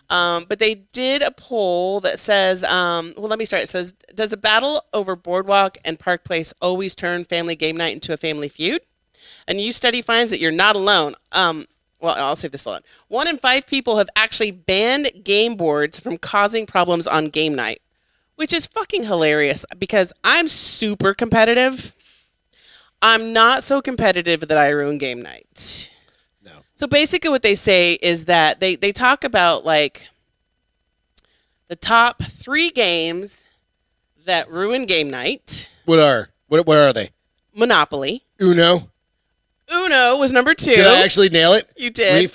But they did a poll that says, let me start. It says, does a battle over Boardwalk and Park Place always turn family game night into a family feud? A new study finds that you're not alone. Well, I'll save this one. 1 in 5 people have actually banned game boards from causing problems on game night, which is fucking hilarious because I'm super competitive. I'm not so competitive that I ruin game night. So basically what they say is that they talk about like the top 3 games that ruin game night. What are they? Monopoly. Uno was number 2. Did I actually nail it? You did.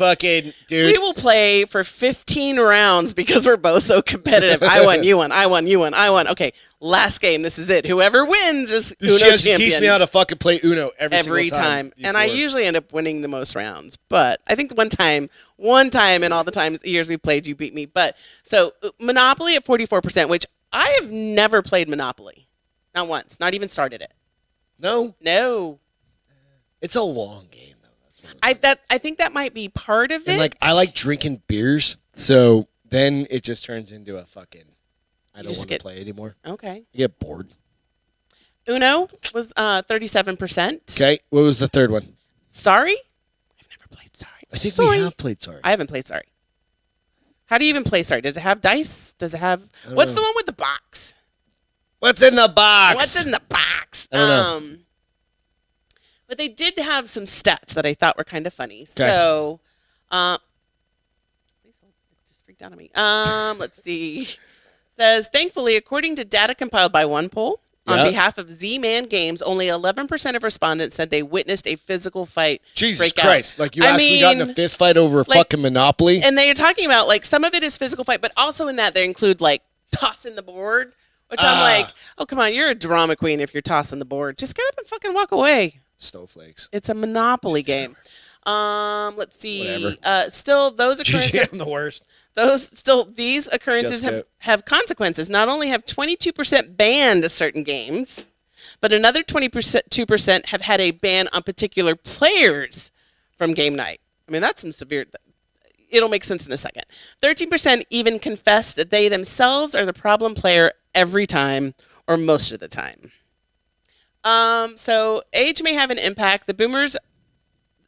We will play for 15 rounds because we're both so competitive. I won, you won, I won. Okay, last game. This is it. Whoever wins is Uno champion. She has to champion. teach me how to fucking play Uno every time. Before. And I usually end up winning the most rounds. But I think one time in all the years we played, you beat me. But so Monopoly at 44%, which I have never played Monopoly. Not once. Not even started it. No. It's a long game, though. I think that might be part of it. Like I like drinking beers, so then it just turns into a fucking. I don't want to play anymore. Okay. I get bored. Uno was 37%. Okay, what was the third one? Sorry, I've never played Sorry. I think we have played Sorry. I haven't played Sorry. How do you even play Sorry? Does it have dice? Does it have? What's the one with the box? What's in the box? I don't know. But they did have some stats that I thought were kind of funny. Okay. So, please hold. It just freaked out on me. Let's see. It says, thankfully, according to data compiled by one poll, on behalf of Z-Man Games, only 11% of respondents said they witnessed a physical fight. Jesus Christ! Like you actually got in a fist fight over a fucking Monopoly. And they're talking about like some of it is physical fight, but also in that they include like tossing the board, which I'm like, oh come on, you're a drama queen if you're tossing the board. Just get up and fucking walk away. Snowflakes. It's a Monopoly game. Let's see. Whatever. Still, those occurrences. I'm the worst. These occurrences have consequences. Not only have 22% banned certain games, but another 22% have had a ban on particular players from game night. I mean, that's some severe. It'll make sense in a second. 13% even confess that they themselves are the problem player every time or most of the time. So age may have an impact. The boomers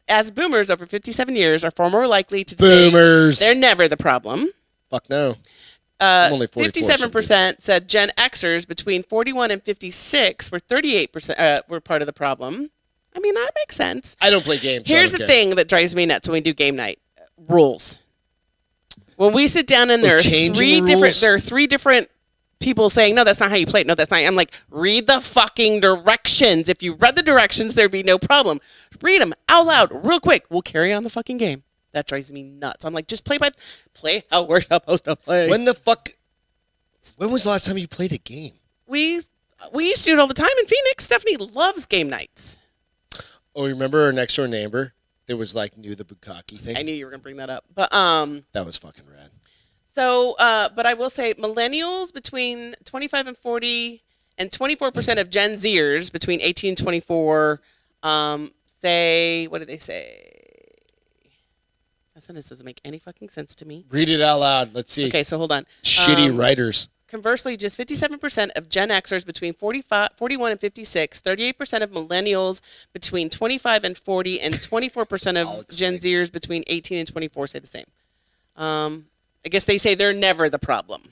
over 57 years are far more likely to say they're never the problem. Fuck no. I'm only 57% said Gen Xers between 41 and 56 were 38% were part of the problem. I mean, that makes sense. I don't play games. Here's the thing that drives me nuts when we do game night. Rules. When we sit down and there are three different people saying, no, that's not how you play it. No, that's not. I'm like, read the fucking directions. If you read the directions, there'd be no problem. Read them out loud, real quick. We'll carry on the fucking game. That drives me nuts. I'm like, just play how we're supposed to play. When was the last time you played a game? We used to do it all the time in Phoenix. Stephanie loves game nights. Oh, remember our next door neighbor that was like knew the bukkake thing? I knew you were gonna bring that up, but that was fucking rad. So, but I will say, millennials between 25 and 40, and 24% of Gen Zers between 18 and 24, say, what do they say? That sentence doesn't make any fucking sense to me. Read it out loud. Let's see. Okay, so hold on. Shitty writers. Conversely, just 57% of Gen Xers between 41 and 56, 38% of millennials between 25 and 40, and 24% of Gen Zers between 18 and 24 say the same. I guess they say they're never the problem.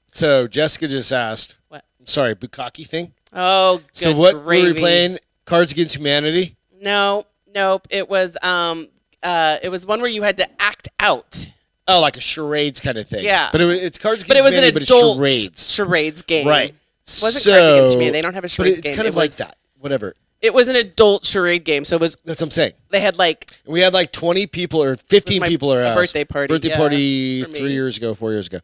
So Jessica just asked. What? I'm sorry, bukkake thing? Oh, good So what gravy. were we playing? Cards Against Humanity? Nope. It was one where you had to act out. Oh, like a charades kind of thing. Yeah. But it's Cards But it Against was an Humanity, adult but it's charades. charades game. Right. It wasn't Cards Against Humanity. They don't have a charades game. It's kind of like that. Whatever. It was an adult charade game, so it was. That's what I'm saying. They had like. We had like 20 people or 15 people at our house. Birthday party. Birthday party for me. 4 years ago.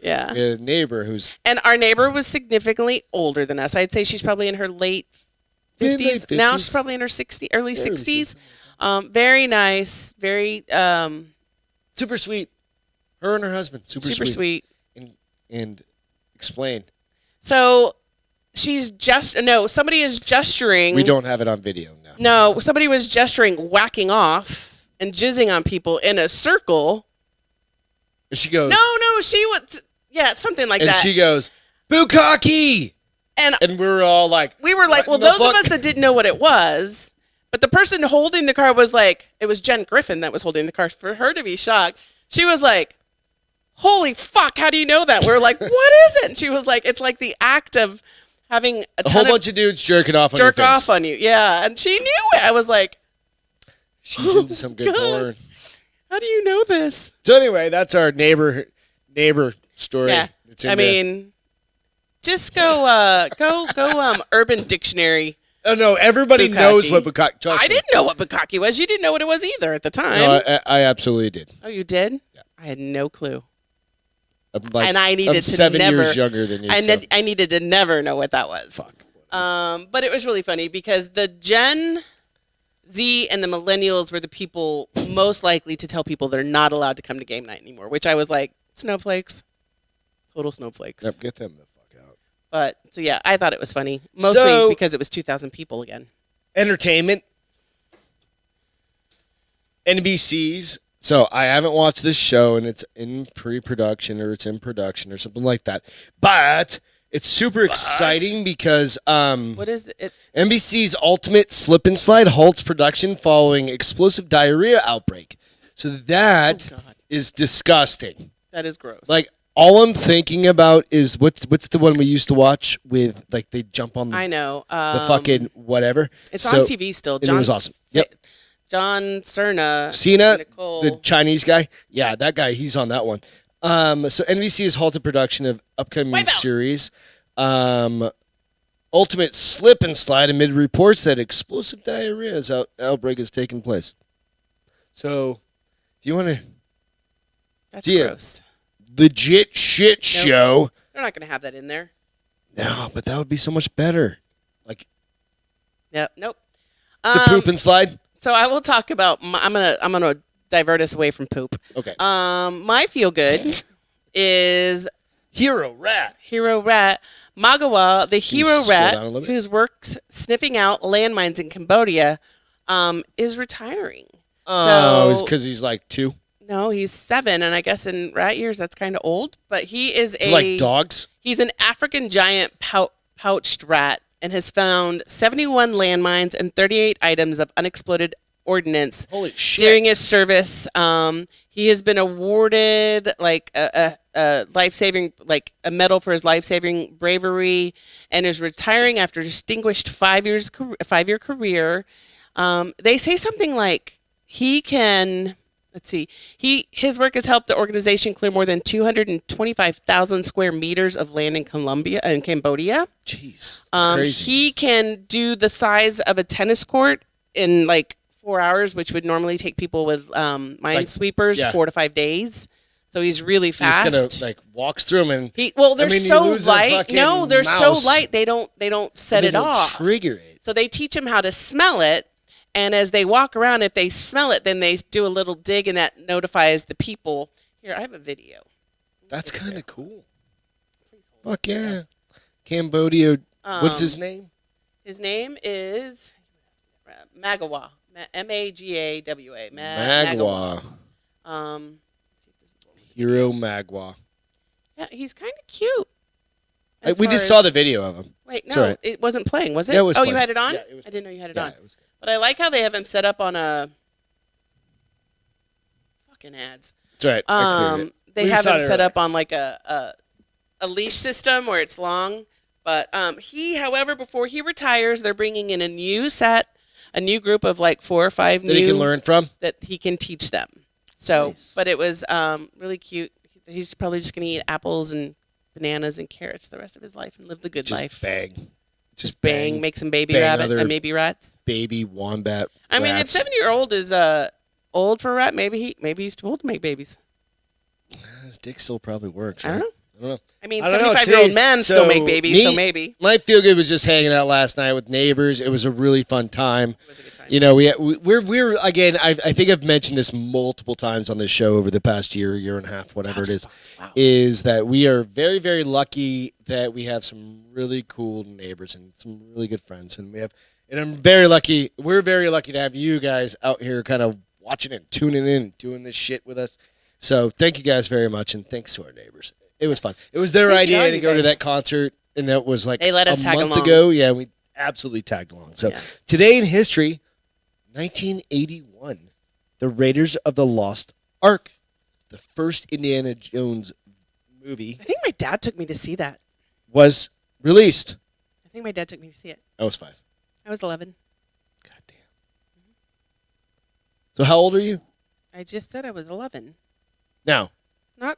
Yeah. We had a neighbor who's. And our neighbor was significantly older than us. I'd say she's probably in her late 50s. Late 50s. Now she's probably in her early 60s. Very nice. Very. Super sweet. Her and her husband. Super sweet. And explain. So somebody is gesturing. We don't have it on video now. No, somebody was gesturing, whacking off and jizzing on people in a circle. And she goes. No, she was. Yeah, something like that. And she goes, bukkake! And we were all like. We were like, well, those of us that didn't know what it was, but the person holding the car was like, it was Jen Griffin that was holding the car. For her to be shocked, she was like, holy fuck, how do you know that? We were like, what is it? And she was like, it's like the act of having a whole bunch of dudes jerking off on your face. Jerk off on you. Yeah. And she knew it. I was like, she's into some good porn. How do you know this? So anyway, that's our neighbor story. Yeah. I mean, just go Urban Dictionary. Oh no, everybody bukkake. knows what bukkake. I didn't know what bukkake was. You didn't know what it was either at the time. No, I absolutely did. Oh, you did? Yeah. I had no clue. And I needed to 7 never. years younger than you. I needed to never know what that was. Fuck. But it was really funny because the Gen Z and the millennials were the people most likely to tell people they're not allowed to come to game night anymore, which I was like, snowflakes. Total snowflakes. Yep, get them the fuck out. But, so yeah, I thought it was funny. Mostly because it was 2,000 people again. Entertainment. NBC's. So I haven't watched this show, and it's in pre-production or it's in production or something like that. But it's super exciting because what is it? NBC's Ultimate Slip and Slide halts production following explosive diarrhea outbreak. So that is disgusting. That is gross. Like, all I'm thinking about is what's the one we used to watch with, like, they jump on I know. the fucking whatever. It's on TV still. It was awesome. Yep. John Cena, Nicole. the Chinese guy. Yeah, that guy. He's on that one. So NBC has halted production of upcoming series, Ultimate Slip and Slide, amid reports that explosive diarrhea outbreak has taken place. So, if you want to, that's gross. Legit shit show. They're not going to have that in there. No, but that would be so much better. Like, nope. It's a poop and slide. So I will talk about. I'm gonna divert us away from poop. Okay. My feel good is Hero Rat. Magawa, the hero rat who whose works sniffing out landmines in Cambodia, is retiring. Oh, it's because he's like 2. No, he's 7, and I guess in rat years that's kind of old. But he is like dogs. He's an African giant pouched rat, and has found 71 landmines and 38 items of unexploded ordnance. Holy shit. During his service. He has been awarded like a life-saving, like a medal for his life-saving bravery, and is retiring after a distinguished 5-year career. They say something like he can Let's see. His work has helped the organization clear more than 225,000 square meters of land in Cambodia. Jeez, that's crazy. He can do the size of a tennis court in like 4 hours, which would normally take people with minesweepers 4 to 5 days. So he's really fast. He just kind of like walks through them and they're so light. No, they're so light. They don't set it off. Trigger it. So they teach him how to smell it. And as they walk around, if they smell it, then they do a little dig, and that notifies the people. Here, I have a video. That's kind of cool. Fuck yeah. Cambodia. What's his name? His name is Magawa. Magawa. Magawa. Hero Magwa. Yeah, he's kind of cute. We just saw the video of him. Wait, no, right. It wasn't playing, was it? Yeah, it was playing. You had it on? Yeah, it was. I didn't know you had it on. It was good. But I like how they have him set up on a fucking ads. That's right. They have him set up on like a leash system where it's long. But however, before he retires, they're bringing in a new group of like 4 or 5 that he can learn from, that he can teach them. So, nice. But it was really cute. He's probably just going to eat apples and bananas and carrots the rest of his life and live the good life. Just bang. Make some baby rats. Baby wombat. I mean, if 7-year-old is old for a rat, maybe he's too old to make babies. His dick still probably works. Right? I don't know. I mean, 75-year-old men still make babies, so maybe. My feel good was just hanging out last night with neighbors. It was a really fun time. It was a good time. You know, we're again. I think I've mentioned this multiple times on this show over the past year and a half, whatever it is. Wow. Is that we are very, very lucky that we have some really cool neighbors and some really good friends, and I'm very lucky. We're very lucky to have you guys out here, kind of watching and tuning in, and doing this shit with us. So thank you guys very much, and thanks to our neighbors. It was fun. It was their idea to go to that concert, and that was like they let us a tag month along. ago. Yeah, we absolutely tagged along. So today in history, 1981, the Raiders of the Lost Ark, the first Indiana Jones movie. I think my dad took me to see that. Was released. I think my dad took me to see it. I was 5. I was 11. God damn. So how old are you? I just said I was 11. Now. How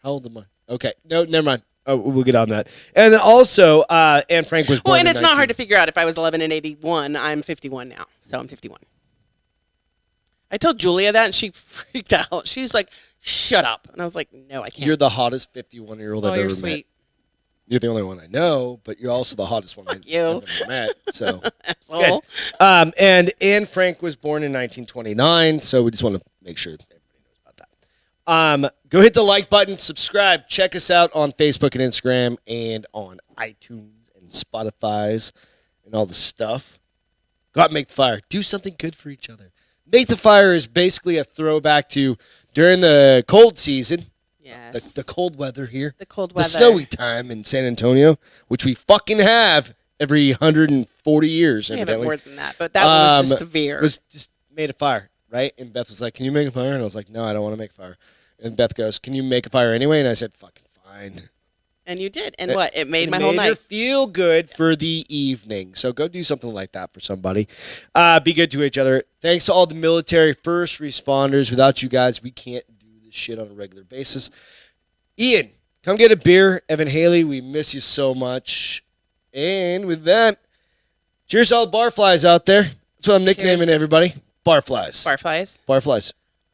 old am I? Okay. No, never mind. Oh, we'll get on that. And then also, Anne Frank was born and it's not hard to figure out. If I was 11 in 81, I'm 51 now. So I'm 51. I told Julia that, and she freaked out. She's like, shut up. And I was like, no, I can't. You're the hottest 51-year-old I've ever met. Sweet. You're the only one I know, but you're also the hottest one I've ever met. So, asshole. And Anne Frank was born in 1929, so we just want to make sure everybody knows about that. Go hit the like button, subscribe, check us out on Facebook and Instagram, and on iTunes and Spotify's and all the stuff. Go out and make the fire. Do something good for each other. Make the Fire is basically a throwback to during the cold season. Yes. The cold weather here. The cold weather. The snowy time in San Antonio, which we fucking have every 140 years. We have more than that, but that one was just severe. Was just made a fire, right? And Beth was like, can you make a fire? And I was like, no, I don't want to make a fire. And Beth goes, can you make a fire anyway? And I said, fucking fine. And you did. And what? It made my whole night. It made her feel good for the evening. So go do something like that for somebody. Be good to each other. Thanks to all the military first responders. Without you guys, we can't do this shit on a regular basis. Ian, come get a beer. Evan Haley, we miss you so much. And with that, cheers to all the barflies out there. That's what I'm nicknaming everybody. Barflies. Barflies.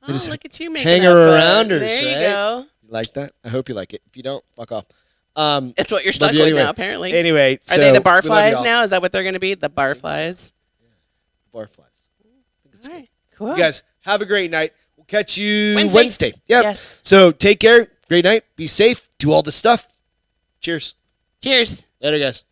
Oh, look at you making hanger-arounders, there you right? go. You like that? I hope you like it. If you don't, fuck off. It's what you're stuck with now, apparently. Anyway, are they the barflies now? Is that what they're going to be? The barflies? Yeah. Barflies. All right. Cool. You guys, have a great night. We'll catch you Wednesday. Yep. Yes. So take care. Great night. Be safe. Do all the stuff. Cheers. Cheers. Later, guys.